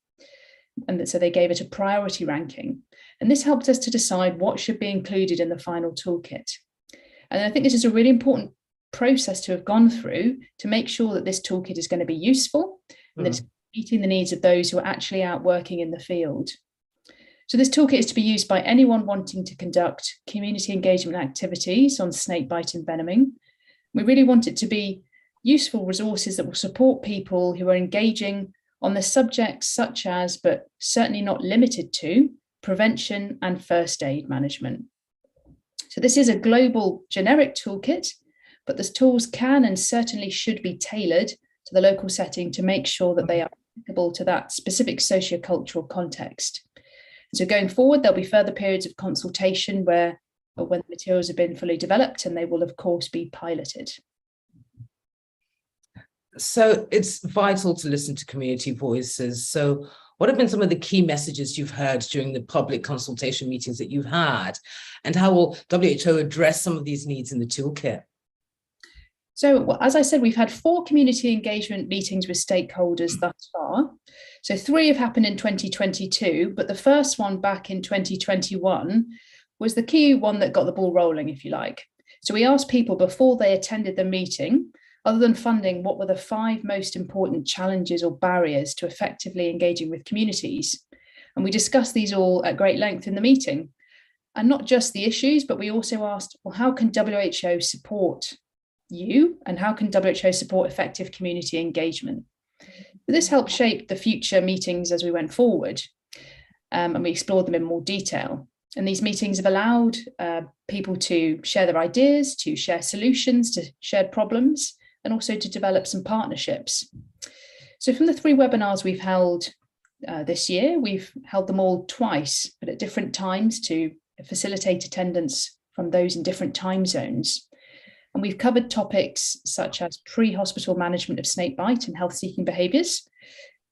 Speaker 12: And so they gave it a priority ranking. And this helped us to decide what should be included in the final toolkit. And I think this is a really important process to have gone through to make sure that this toolkit is going to be useful and that it's meeting the needs of those who are actually out working in the field. So this toolkit is to be used by anyone wanting to conduct community engagement activities on snakebite envenoming. We really want it to be useful resources that will support people who are engaging on the subjects such as, but certainly not limited to, prevention and first aid management. So this is a global generic toolkit, but the tools can and certainly should be tailored to the local setting to make sure that they are applicable to that specific sociocultural context. So going forward, there'll be further periods of consultation when the materials have been fully developed, and they will of course be piloted.
Speaker 8: So it's vital to listen to community voices. So what have been some of the key messages you've heard during the public consultation meetings that you've had? And how will WHO address some of these needs in the toolkit?
Speaker 12: So as I said, we've had 4 community engagement meetings with stakeholders thus far. So 3 have happened in 2022, but the first one back in 2021 was the key one that got the ball rolling, if you like. So we asked people before they attended the meeting, other than funding, what were the 5 most important challenges or barriers to effectively engaging with communities? And we discussed these all at great length in the meeting. And not just the issues, but we also asked, well, how can WHO support you? And how can WHO support effective community engagement? This helped shape the future meetings as we went forward. And we explored them in more detail. And these meetings have allowed people to share their ideas, to share solutions to shared problems, and also to develop some partnerships. So from the 3 webinars we've held this year, we've held them all twice, but at different times to facilitate attendance from those in different time zones. And we've covered topics such as pre-hospital management of snakebite and health-seeking behaviours,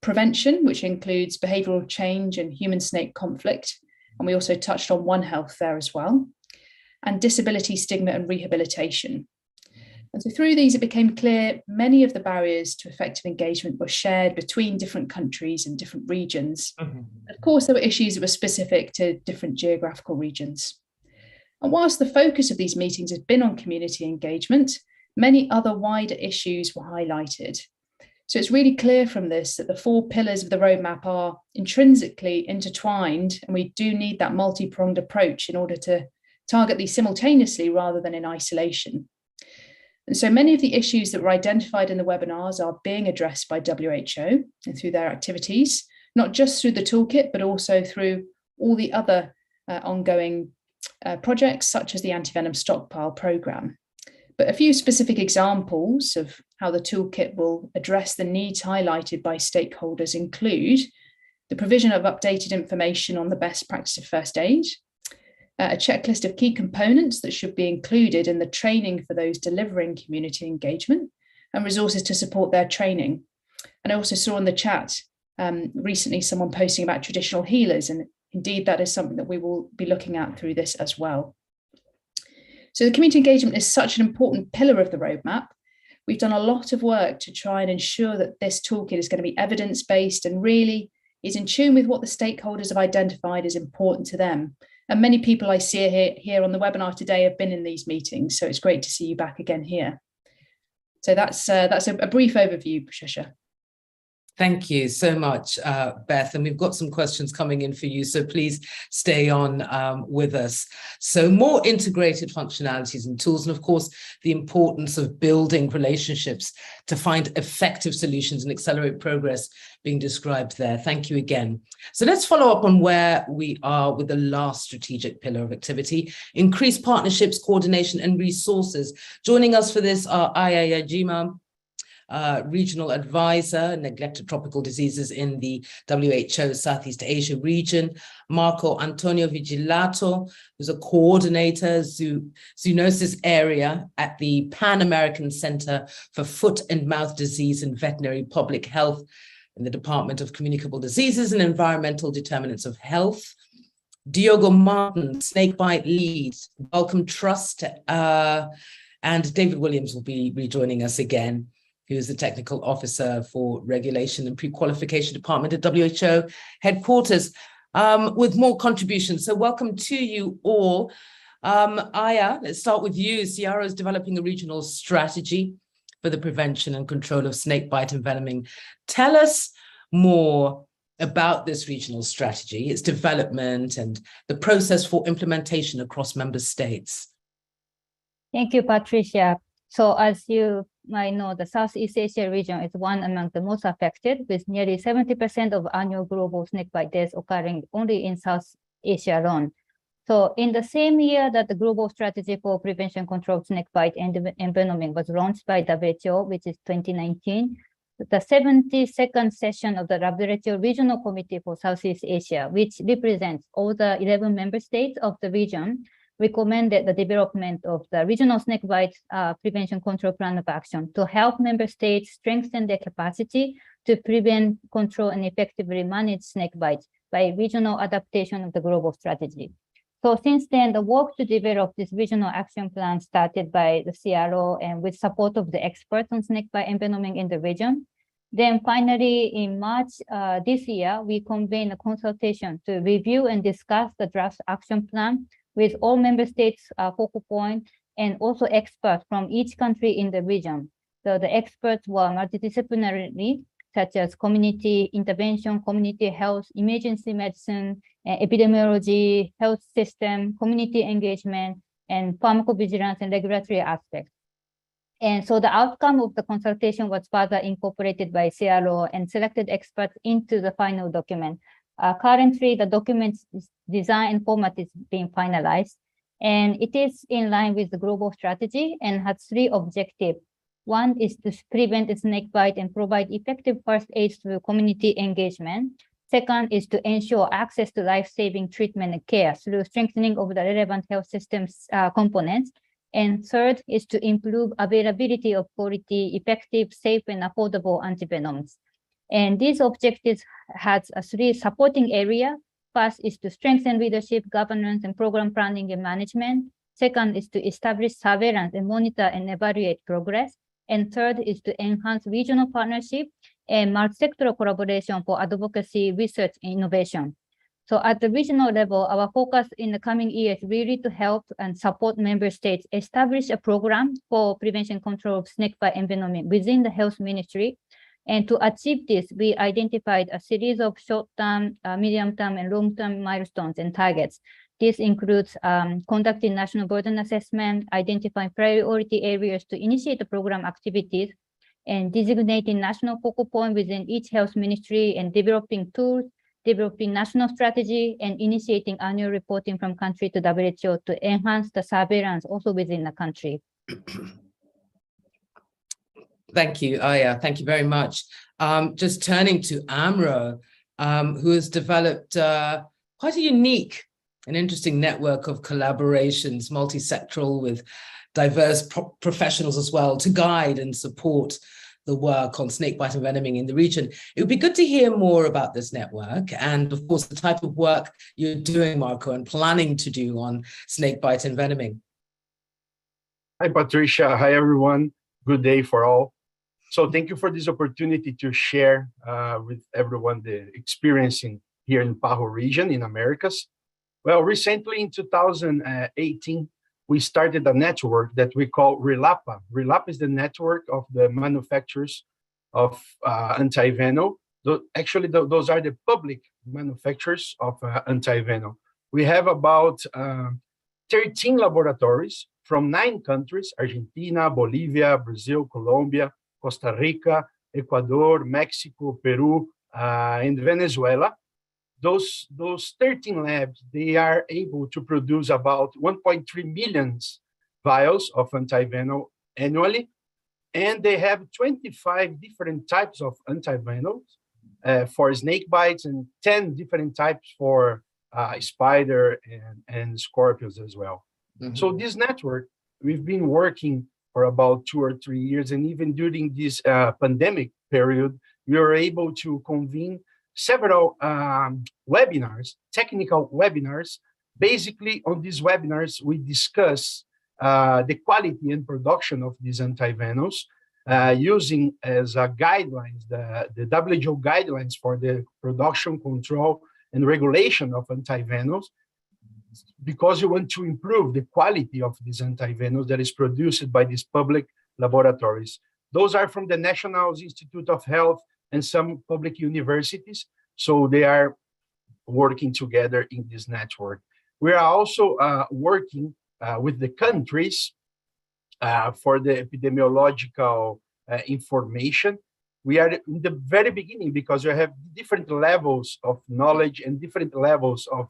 Speaker 12: prevention, which includes behavioural change and human-snake conflict, and we also touched on One Health there as well, and disability, stigma and rehabilitation. And so through these, it became clear many of the barriers to effective engagement were shared between different countries and different regions. Of course, there were issues that were specific to different geographical regions. And whilst the focus of these meetings has been on community engagement, many other wider issues were highlighted. So it's really clear from this that the 4 pillars of the roadmap are intrinsically intertwined, and we do need that multi-pronged approach in order to target these simultaneously rather than in isolation. And so many of the issues that were identified in the webinars are being addressed by WHO and through their activities, not just through the toolkit, but also through all the other ongoing projects such as the Antivenom stockpile programme. But a few specific examples of how the toolkit will address the needs highlighted by stakeholders include the provision of updated information on the best practice of first aid, a checklist of key components that should be included in the training for those delivering community engagement, and resources to support their training. And I also saw in the chat recently someone posting about traditional healers, and indeed that is something that we will be looking at through this as well. So the community engagement is such an important pillar of the roadmap. We've done a lot of work to try and ensure that this toolkit is going to be evidence-based and really is in tune with what the stakeholders have identified as important to them. And many people I see here on the webinar today have been in these meetings, so it's great to see you back again here. So that's a brief overview, Patricia.
Speaker 8: Thank you so much, Beth. And we've got some questions coming in for you, so please stay on with us. So more integrated functionalities and tools, and of course, the importance of building relationships to find effective solutions and accelerate progress being described there. Thank you again. So let's follow up on where we are with the last strategic pillar of activity, increased partnerships, coordination, and resources. Joining us for this are Aya Yajima, Regional Advisor, Neglected Tropical Diseases in the WHO Southeast Asia region, Marco Antonio Vigilato, who's a coordinator, zoonosis area at the Pan-American Center for Foot and Mouth Disease and Veterinary Public Health in the Department of Communicable Diseases and Environmental Determinants of Health, Diogo Martin, Snakebite Lead, Welcome Trust, and David Williams will be rejoining us again, who is the Technical Officer for Regulation and Pre-Qualification Department at WHO headquarters, with more contributions. So welcome to you all. Aya, let's start with you. Ciara is developing a regional strategy for the prevention and control of snakebite envenoming. Tell us more about this regional strategy, its development, and the process for implementation across member states.
Speaker 17: Thank you, Patricia. So as you might know, the Southeast Asia region is one among the most affected, with nearly 70% of annual global snakebite deaths occurring only in South Asia alone. So in the same year that the Global Strategy for Prevention Control of Snakebite Envenoming was launched by WHO, which is 2019, the 72nd session of the WHO Regional Committee for Southeast Asia, which represents all the 11 member states of the region, recommended the development of the regional snakebite prevention control plan of action to help member states strengthen their capacity to prevent, control, and effectively manage snakebites by regional adaptation of the global strategy. So since then, the work to develop this regional action plan started by the CRO and with support of the experts on snakebite envenoming in the region. Then finally, in March this year, we convened a consultation to review and discuss the draft action plan with all member states focal point and also experts from each country in the region. So the experts were multidisciplinary, such as community intervention, community health, emergency medicine, epidemiology, health system, community engagement, and pharmacovigilance and regulatory aspects. And so the outcome of the consultation was further incorporated by CRO and selected experts into the final document. Currently, the document's design and format is being finalized, and it is in line with the global strategy and has three objectives. One is to prevent snakebite and provide effective first aid through community engagement. Second is to ensure access to life-saving treatment and care through strengthening of the relevant health systems components. And third is to improve availability of quality, effective, safe, and affordable antivenoms. And these objectives has three supporting areas. First is to strengthen leadership, governance, and program planning and management. Second is to establish surveillance and monitor and evaluate progress. And third is to enhance regional partnership and multi-sectoral collaboration for advocacy, research, and innovation. So at the regional level, our focus in the coming years is really to help and support member states establish a program for prevention control of snakebite envenoming within the health ministry. And to achieve this, we identified a series of short-term, medium-term, and long-term milestones and targets. This includes conducting national burden assessment, identifying priority areas to initiate the program activities, and designating national focal point within each health ministry, and developing tools, developing national strategy, and initiating annual reporting from country to WHO to enhance the surveillance also within the country.
Speaker 8: Thank you, Aya. Thank you very much. Just turning to Amro, who has developed quite a unique and interesting network of collaborations, multi-sectoral with diverse professionals as well, to guide and support the work on snakebite envenoming in the region. It would be good to hear more about this network and, of course, the type of work you're doing, Marco, and planning to do on snakebite envenoming.
Speaker 18: Hi, Patricia. Hi, everyone. Good day for all. So thank you for this opportunity to share with everyone the experience here in Pajo region in Americas. Well, recently in 2018, we started a network that we call RELAPA. RELAPA is the network of the manufacturers of Antivenom. Actually, those are the public manufacturers of Antivenom. We have about 13 laboratories from 9 countries: Argentina, Bolivia, Brazil, Colombia, Costa Rica, Ecuador, Mexico, Peru, and Venezuela. Those 13 labs, they are able to produce about 1.3 million vials of Antivenom annually, and they have 25 different types of Antivenoms for snake bites and 10 different types for spider and scorpions as well. So this network, we've been working for about 2 or 3 years, and even during this pandemic period, we were able to convene several webinars, technical webinars. Basically, on these webinars, we discuss the quality and production of these antivenoms, using as guidelines, the WHO guidelines for the production, control, and regulation of antivenoms, because you want to improve the quality of these antivenoms that is produced by these public laboratories. Those are from the National Institute of Health and some public universities, so they are working together in this network. We are also working with the countries for the epidemiological information. We are in the very beginning because we have different levels of knowledge and different levels of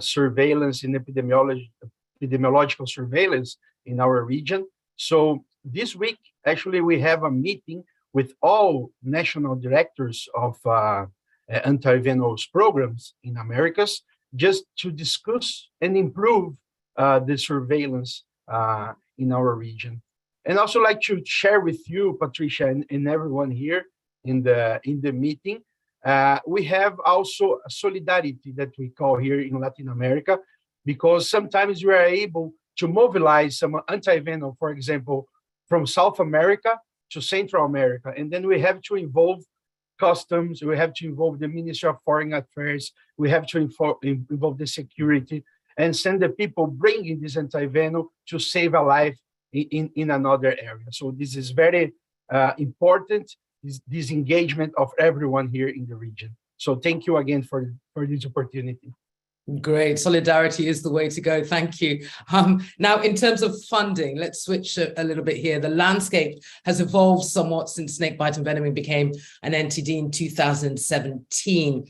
Speaker 18: surveillance and epidemiological surveillance in our region. So this week, actually, we have a meeting with all national directors of antivenom programs in Americas, just to discuss and improve the surveillance in our region. And also like to share with you, Patricia, and everyone here in the meeting, we have also a solidarity that we call here in Latin America, because sometimes we are able to mobilize some antivenom, for example, from South America to Central America, and then we have to involve customs, we have to involve the Ministry of Foreign Affairs, we have to involve the security, and send the people bringing this antivenom to save a life in another area. So this is very important, this engagement of everyone here in the region. So thank you again for this opportunity.
Speaker 8: Great. Solidarity is the way to go. Thank you. Now, in terms of funding, let's switch a little bit here. The landscape has evolved somewhat since snakebite envenoming became an NTD in 2017.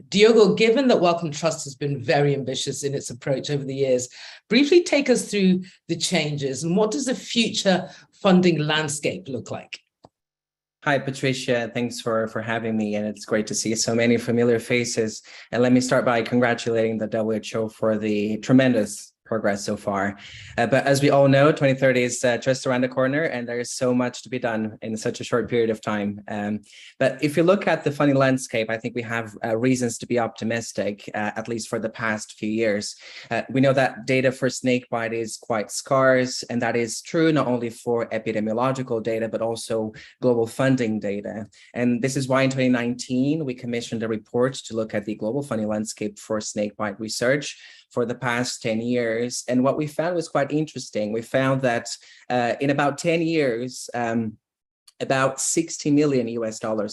Speaker 8: Diogo, given that Wellcome Trust has been very ambitious in its approach over the years, briefly take us through the changes and what does the future funding landscape look like?
Speaker 19: Hi, Patricia. Thanks for having me, and it's great to see so many familiar faces. And let me start by congratulating the WHO for the tremendous progress so far. But as we all know, 2030 is just around the corner, and there is so much to be done in such a short period of time. But if you look at the funding landscape, I think we have reasons to be optimistic, at least for the past few years. We know that data for snakebite is quite scarce, and that is true not only for epidemiological data, but also global funding data. And this is why in 2019, we commissioned a report to look at the global funding landscape for snakebite research for the past 10 years. And what we found was quite interesting. We found that in about 10 years, about $60 million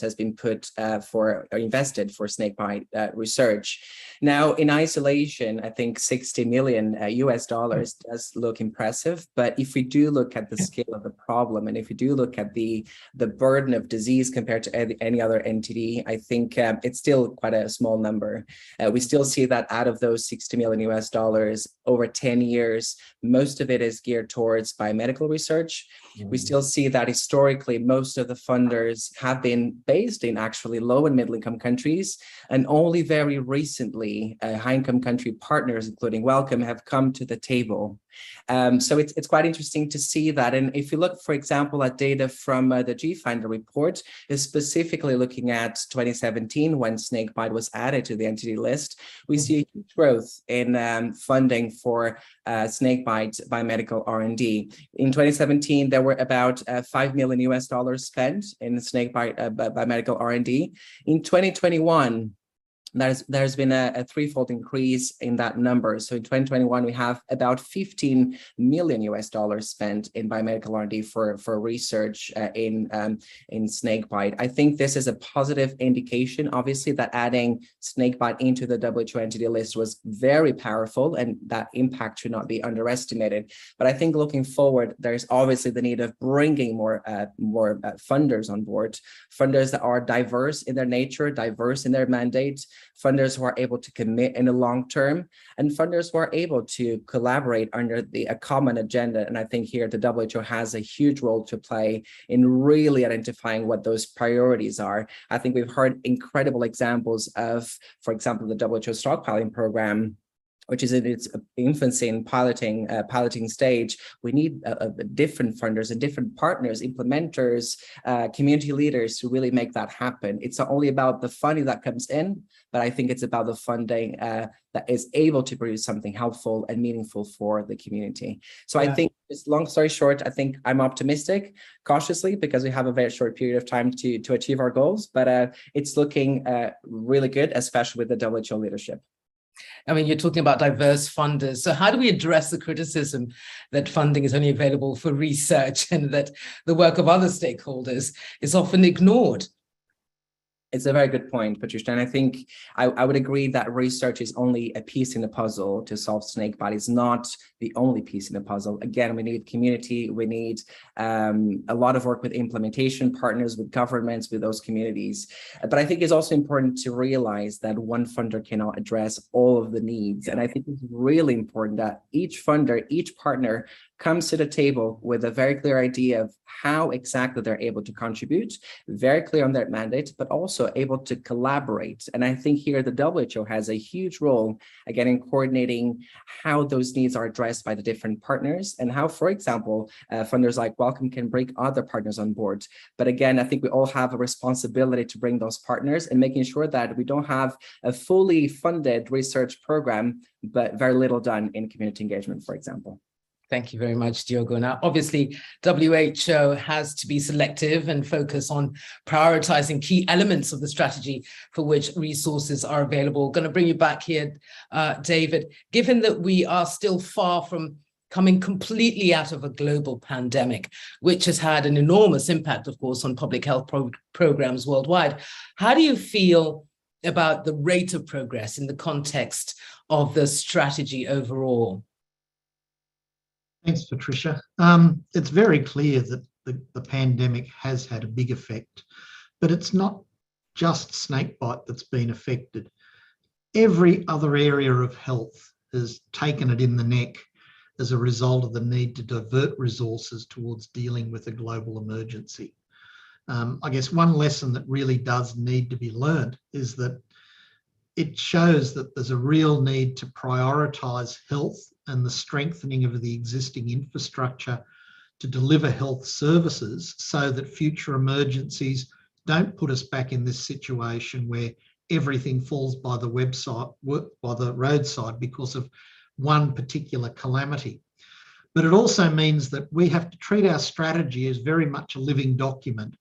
Speaker 19: has been put or invested for snakebite research. Now, in isolation, I think $60 million does look impressive. But if we do look at the scale of the problem, and if we do look at the burden of disease compared to any other NTD, I think it's still quite a small number. We still see that out of those $60 million over 10 years, most of it is geared towards biomedical research. We still see that historically, most of the funders have been based in actually low and middle income countries, and only very recently high income country partners, including Wellcome, have come to the table. So it's quite interesting to see that. And if you look, for example, at data from the GFinder report, is specifically looking at 2017 when snakebite was added to the entity list, we see a huge growth in funding for snakebite biomedical R&D. In 2017, there were about $5 million spent in snakebite biomedical R&D. In 2021, there's been a threefold increase in that number. So in 2021, we have about $15 million spent in biomedical R&D for research in snakebite. I think this is a positive indication, obviously, that adding snakebite into the WHO entity list was very powerful, and that impact should not be underestimated. But I think looking forward, there's obviously the need of bringing more funders on board, funders that are diverse in their nature, diverse in their mandate, funders who are able to commit in the long term, and funders who are able to collaborate under a common agenda. And I think here the WHO has a huge role to play in really identifying what those priorities are. I think we've heard incredible examples of, for example, the WHO stockpiling program, which is in its infancy in piloting stage. We need different funders and different partners, implementers, community leaders to really make that happen. It's not only about the funding that comes in, but I think it's about the funding that is able to produce something helpful and meaningful for the community. So I think, just long story short, I think I'm optimistic, cautiously, because we have a very short period of time to achieve our goals, but it's looking really good, especially with the WHO leadership.
Speaker 8: I mean, you're talking about diverse funders. So how do we address the criticism that funding is only available for research and that the work of other stakeholders is often ignored?
Speaker 19: It's a very good point, Patricia. And I think I would agree that research is only a piece in the puzzle to solve snakebite. It's not the only piece in the puzzle. Again, we need community. We need a lot of work with implementation partners, with governments, with those communities. But I think it's also important to realize that one funder cannot address all of the needs. And I think it's really important that each funder, each partner comes to the table with a very clear idea of how exactly they're able to contribute, very clear on their mandate, but also able to collaborate. And I think here the WHO has a huge role, again, in coordinating how those needs are addressed by the different partners and how, for example, funders like Wellcome can bring other partners on board. But again, I think we all have a responsibility to bring those partners and making sure that we don't have a fully funded research program, but very little done in community engagement, for example.
Speaker 8: Thank you very much, Diogo. Now, obviously, WHO has to be selective and focus on prioritizing key elements of the strategy for which resources are available. Going to bring you back here, David. Given that we are still far from coming completely out of a global pandemic, which has had an enormous impact, of course, on public health programs worldwide, how do you feel about the rate of progress in the context of the strategy overall?
Speaker 11: Thanks, Patricia. It's very clear that the pandemic has had a big effect, but it's not just snakebite that's been affected. Every other area of health has taken it in the neck as a result of the need to divert resources towards dealing with a global emergency. I guess one lesson that really does need to be learned is that it shows that there's a real need to prioritise health and the strengthening of the existing infrastructure to deliver health services so that future emergencies don't put us back in this situation where everything falls by the roadside because of one particular calamity. But it also means that we have to treat our strategy as very much a living document.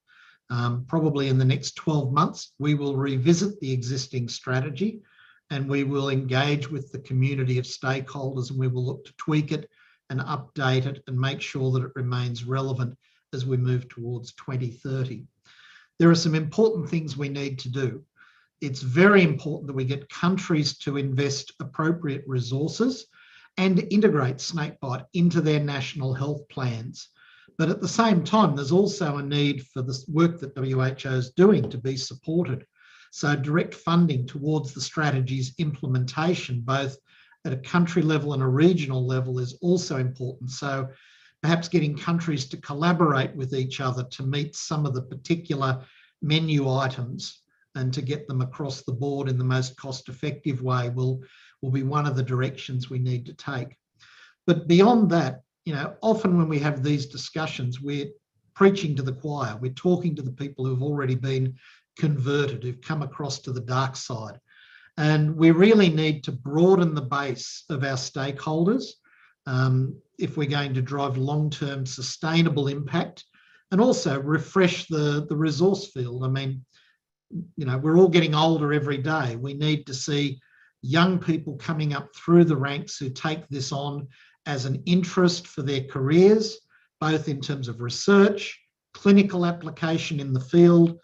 Speaker 11: Probably in the next 12 months, we will revisit the existing strategy and we will engage with the community of stakeholders and we will look to tweak it and update it and make sure that it remains relevant as we move towards 2030. There are some important things we need to do. It's very important that we get countries to invest appropriate resources and integrate snakebite into their national health plans. But at the same time, there's also a need for the work that WHO is doing to be supported. So direct funding towards the strategy's implementation, both at a country level and a regional level, is also important. So perhaps getting countries to collaborate with each other to meet some of the particular menu items and to get them across the board in the most cost-effective way will be one of the directions we need to take. But beyond that, often when we have these discussions, we're preaching to the choir. We're talking to the people who've already been converted, who've come across to the dark side. And we really need to broaden the base of our stakeholders if we're going to drive long-term sustainable impact, and also refresh the resource field. I mean, we're all getting older every day. We need to see young people coming up through the ranks who take this on as an interest for their careers, both in terms of research, clinical application in the field,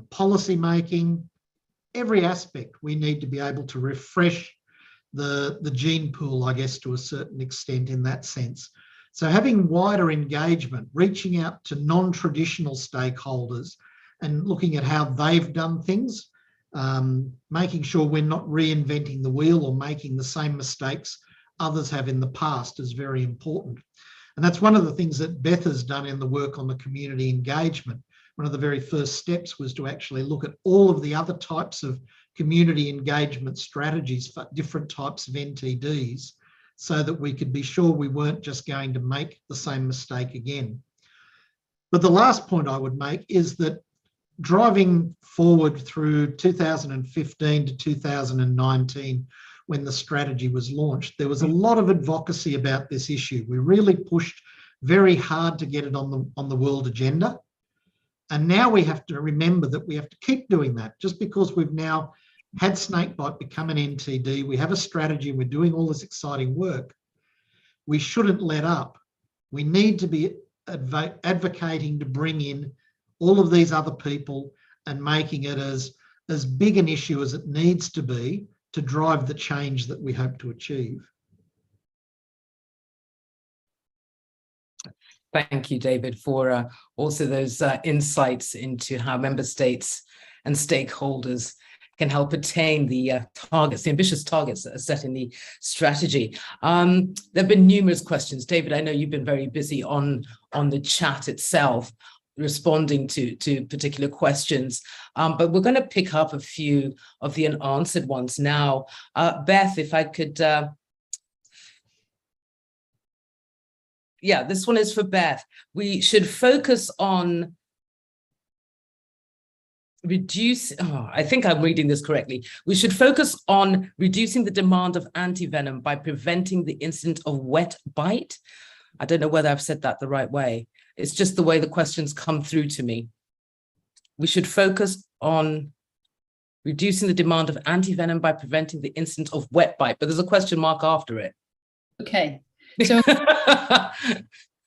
Speaker 11: policy making, every aspect. We need to be able to refresh the gene pool, I guess, to a certain extent in that sense. So having wider engagement, reaching out to non-traditional stakeholders and looking at how they've done things, making sure we're not reinventing the wheel or making the same mistakes others have in the past is very important. And that's one of the things that Beth has done in the work on the community engagement. One of the very first steps was to actually look at all of the other types of community engagement strategies for different types of NTDs, so that we could be sure we weren't just going to make the same mistake again. But the last point I would make is that driving forward through 2015 to 2019, when the strategy was launched, there was a lot of advocacy about this issue. We really pushed very hard to get it on the world agenda. And now we have to remember that we have to keep doing that. Just because we've now had snakebite become an NTD, we have a strategy, we're doing all this exciting work, we shouldn't let up. We need to be advocating to bring in all of these other people and making it as big an issue as it needs to be to drive the change that we hope to achieve.
Speaker 8: Thank you, David, for also those insights into how member states and stakeholders can help attain the targets, the ambitious targets that are set in the strategy. There have been numerous questions. David, I know you've been very busy on the chat itself, responding to particular questions, but we're going to pick up a few of the unanswered ones now. Beth, if I could, yeah, this one is for Beth. We should focus on I think I'm reading this correctly. We should focus on reducing the demand of antivenom by preventing the incident of wet bite. I don't know whether I've said that the right way. It's just the way the questions come through to me. We should focus on reducing the demand of antivenom by preventing the incident of wet bite, but there's a question mark after it.
Speaker 12: Okay, so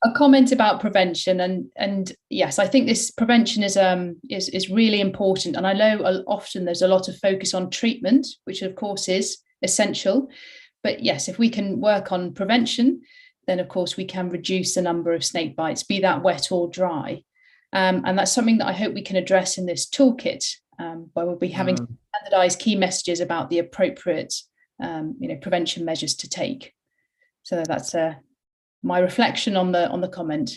Speaker 12: a comment about prevention, and yes, I think this prevention is really important. And I know often there's a lot of focus on treatment, which of course is essential. But yes, if we can work on prevention, then of course we can reduce the number of snake bites, be that wet or dry. And that's something that I hope we can address in this toolkit, where we'll be having standardized key messages about the appropriate prevention measures to take. So that's my reflection on the comment.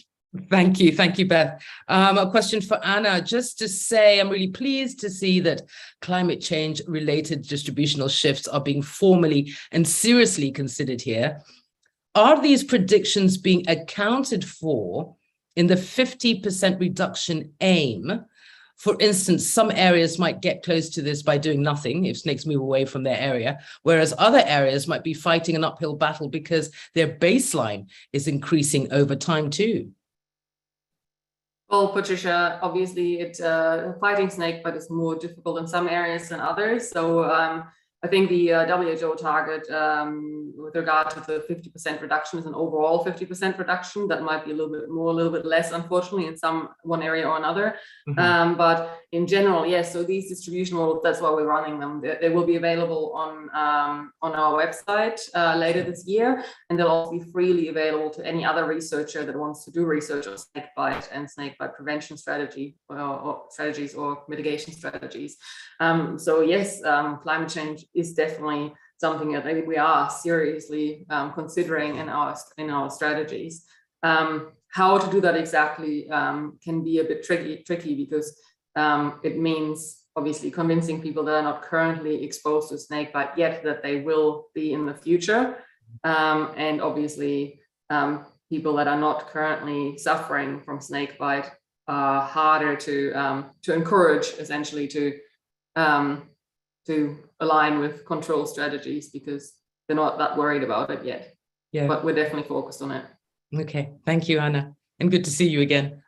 Speaker 8: Thank you, Beth. A question for Anna, just to say I'm really pleased to see that climate change related distributional shifts are being formally and seriously considered here. Are these predictions being accounted for in the 50% reduction aim? For instance, some areas might get close to this by doing nothing if snakes move away from their area, whereas other areas might be fighting an uphill battle because their baseline is increasing over time too.
Speaker 13: Well, Patricia, obviously fighting snakebite is more difficult in some areas than others. So I think the WHO target with regard to the 50% reduction is an overall 50% reduction. That might be a little bit more, a little bit less, unfortunately, in one area or another. But in general, yes, so these distribution models, that's why we're running them. They will be available on our website later this year, and they'll also be freely available to any other researcher that wants to do research on snakebite and snakebite prevention strategies or mitigation strategies. So yes, climate change is definitely something that we are seriously considering in our strategies. How to do that exactly can be a bit tricky because it means obviously convincing people that are not currently exposed to snakebite yet that they will be in the future. And obviously, people that are not currently suffering from snakebite are harder to encourage, essentially, to align with control strategies because they're not that worried about it yet.
Speaker 8: Yeah.
Speaker 13: But we're definitely focused on it.
Speaker 8: Okay, thank you, Anna, and good to see you again.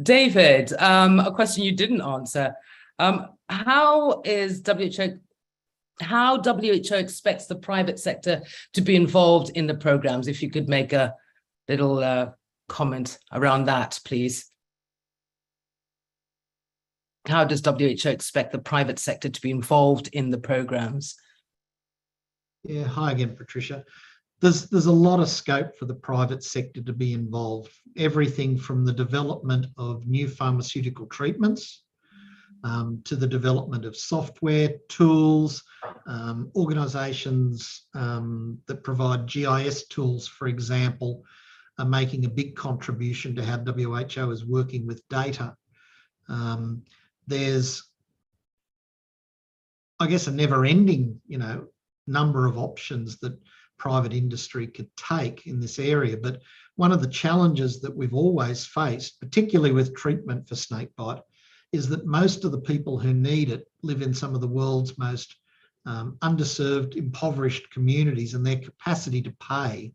Speaker 8: David, a question you didn't answer. How WHO expects the private sector to be involved in the programs? If you could make a little comment around that, please. How does WHO expect the private sector to be involved in the programs?
Speaker 11: Yeah, hi again, Patricia. There's a lot of scope for the private sector to be involved. Everything from the development of new pharmaceutical treatments to the development of software, tools, organisations that provide GIS tools, for example, are making a big contribution to how WHO is working with data. There's, I guess, a never-ending, number of options that private industry could take in this area. But one of the challenges that we've always faced, particularly with treatment for snakebite, is that most of the people who need it live in some of the world's most underserved, impoverished communities, and their capacity to pay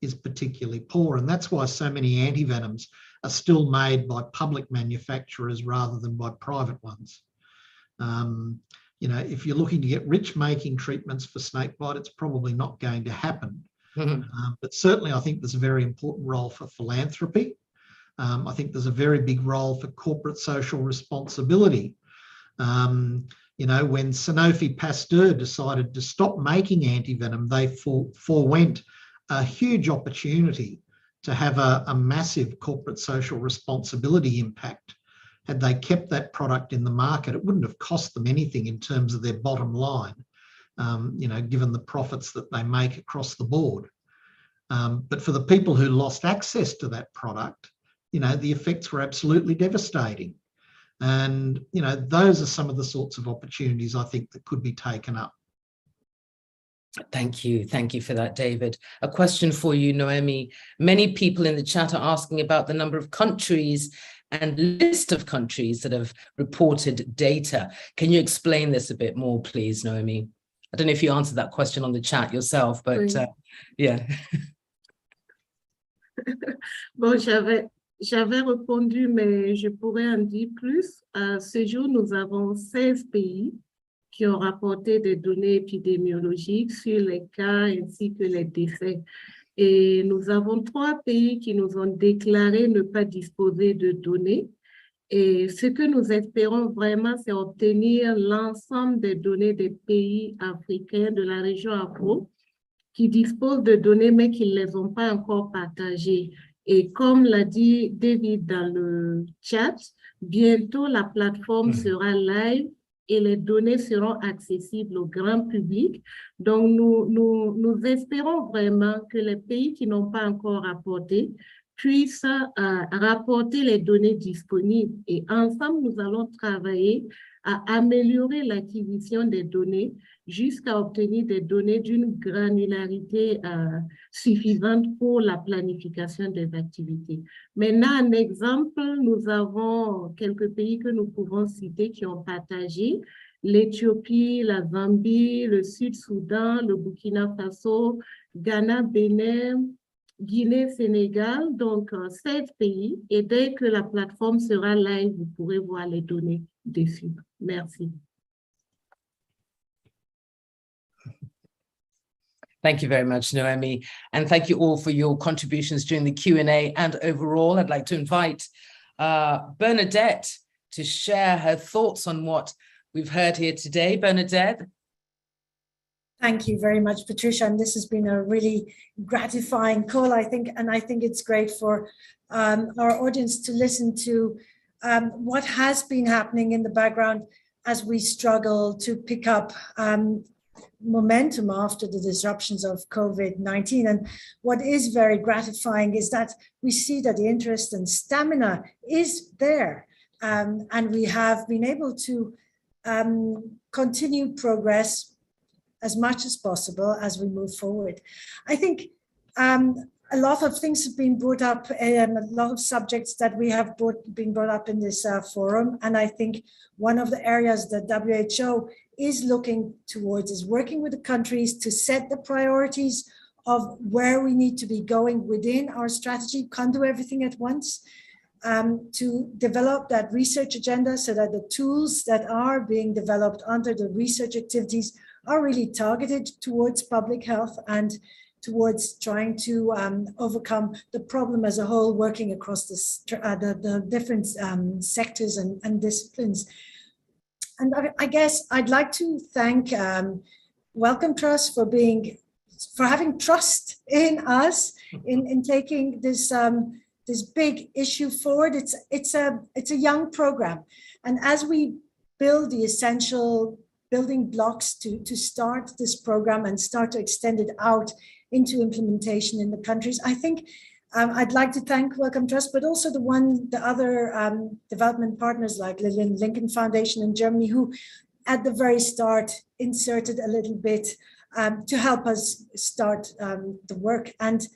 Speaker 11: is particularly poor. And that's why so many antivenoms are still made by public manufacturers rather than by private ones. If you're looking to get rich making treatments for snakebite, it's probably not going to happen. But certainly I think there's a very important role for philanthropy. I think there's a very big role for corporate social responsibility. When Sanofi Pasteur decided to stop making antivenom, they forewent a huge opportunity to have a massive corporate social responsibility impact. Had they kept that product in the market, it wouldn't have cost them anything in terms of their bottom line, given the profits that they make across the board. But for the people who lost access to that product, the effects were absolutely devastating. And, those are some of the sorts of opportunities I think that could be taken up.
Speaker 8: Thank you. Thank you for that, David. A question for you, Noemi. Many people in the chat are asking about the number of countries and list of countries that have reported data. Can you explain this a bit more, please, Noemi? I don't know if you answered that question on the chat yourself, but yeah.
Speaker 14: Bon, j'avais répondu, mais je pourrais en dire plus. À ce jour, nous avons 16 pays qui ont rapporté des données épidémiologiques sur les cas ainsi que les décès. Et nous avons 3 pays qui nous ont déclaré ne pas disposer de données. Et ce que nous espérons vraiment, c'est obtenir l'ensemble des données des pays africains de la région Afro qui disposent de données mais qui ne les ont pas encore partagées. Et comme l'a dit David dans le chat, bientôt la plateforme sera live et les données seront accessibles au grand public. Donc, nous espérons vraiment que les pays qui n'ont pas encore rapporté puissent rapporter les données disponibles. Et ensemble, nous allons travailler à améliorer l'acquisition des données jusqu'à obtenir des données d'une granularité suffisante pour la planification des activités. Maintenant, un exemple, nous avons quelques pays que nous pouvons citer qui ont partagé: l'Éthiopie, la Zambie, le Sud-Soudan, le Burkina Faso, Ghana, Bénin, Guinée, Sénégal, donc 7 pays. Et dès que la plateforme sera live, vous pourrez voir les données dessus. Merci.
Speaker 8: Thank you very much, Noemi. And thank you all for your contributions during the Q&A and overall. I'd like to invite Bernadette to share her thoughts on what we've heard here today. Bernadette.
Speaker 10: Thank you very much, Patricia. And this has been a really gratifying call, I think. And I think it's great for our audience to listen to what has been happening in the background as we struggle to pick up momentum after the disruptions of COVID-19. And what is very gratifying is that we see that the interest and stamina is there. And we have been able to continue progress as much as possible as we move forward. I think a lot of things have been brought up, a lot of subjects that we have been brought up in this forum. And I think one of the areas that WHO is looking towards is working with the countries to set the priorities of where we need to be going within our strategy. Can't do everything at once. To develop that research agenda so that the tools that are being developed under the research activities are really targeted towards public health and towards trying to overcome the problem as a whole, working across the different sectors and disciplines. And I guess I'd like to thank Wellcome Trust for having trust in us in taking this this big issue forward. It's a young program, and as we build the essential building blocks to start this program and start to extend it out into implementation in the countries, I think I'd like to thank Wellcome Trust, but also the other development partners like Lillian Lincoln Foundation in Germany, who at the very start inserted a little bit to help us start the work. And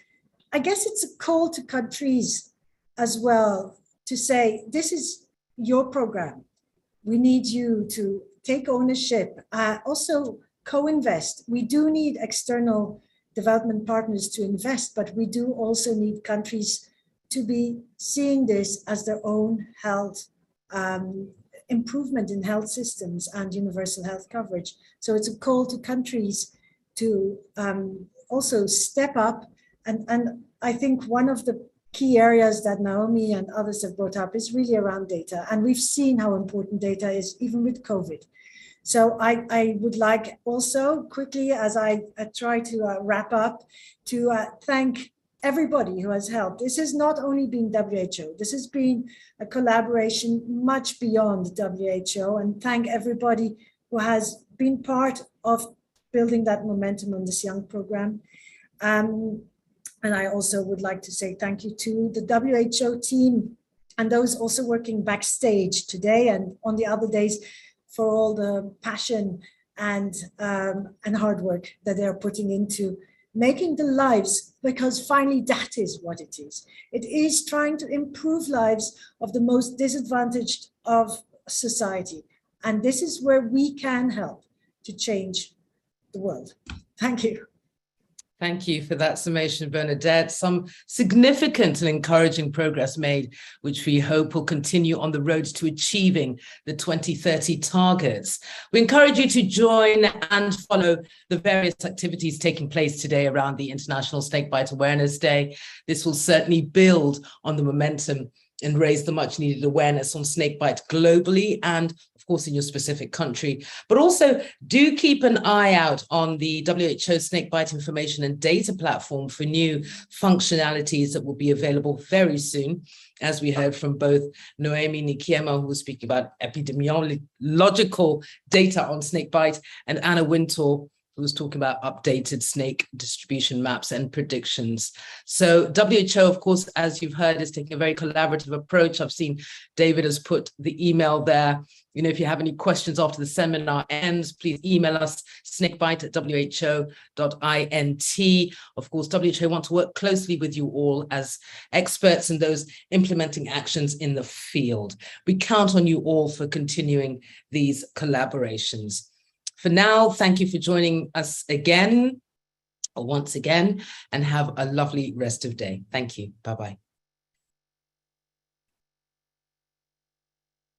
Speaker 10: I guess it's a call to countries as well to say, this is your program. We need you to take ownership, also co-invest. We do need external development partners to invest, but we do also need countries to be seeing this as their own health improvement in health systems and universal health coverage. So it's a call to countries to also step up. And I think one of the key areas that Naomi and others have brought up is really around data. And we've seen how important data is, even with COVID. So I would like also quickly, as I try to wrap up, to thank everybody who has helped. This has not only been WHO, this has been a collaboration much beyond WHO, and thank everybody who has been part of building that momentum on this young program. And I also would like to say thank you to the WHO team and those also working backstage today and on the other days for all the passion and hard work that they're putting into making the lives, because finally that is what it is. It is trying to improve lives of the most disadvantaged of society. And this is where we can help to change the world. Thank you.
Speaker 8: Thank you for that summation, Bernadette. Some significant and encouraging progress made, which we hope will continue on the road to achieving the 2030 targets. We encourage you to join and follow the various activities taking place today around the International Snakebite Awareness Day. This will certainly build on the momentum and raise the much needed awareness on snakebite globally and of course in your specific country. But also do keep an eye out on the WHO Snakebite Information and Data Platform for new functionalities that will be available very soon, as we heard from both Noemi Nikiema, who was speaking about epidemiological data on snakebite, and Anna Wintour, who was talking about updated snake distribution maps and predictions. So WHO, of course, as you've heard, is taking a very collaborative approach. I've seen David has put the email there. You know, if you have any questions after the seminar ends, please email us, snakebite@who.int. Of course, WHO want to work closely with you all as experts and those implementing actions in the field. We count on you all for continuing these collaborations. For now, thank you for joining us again, or once again, and have a lovely rest of day. Thank you. Bye-bye.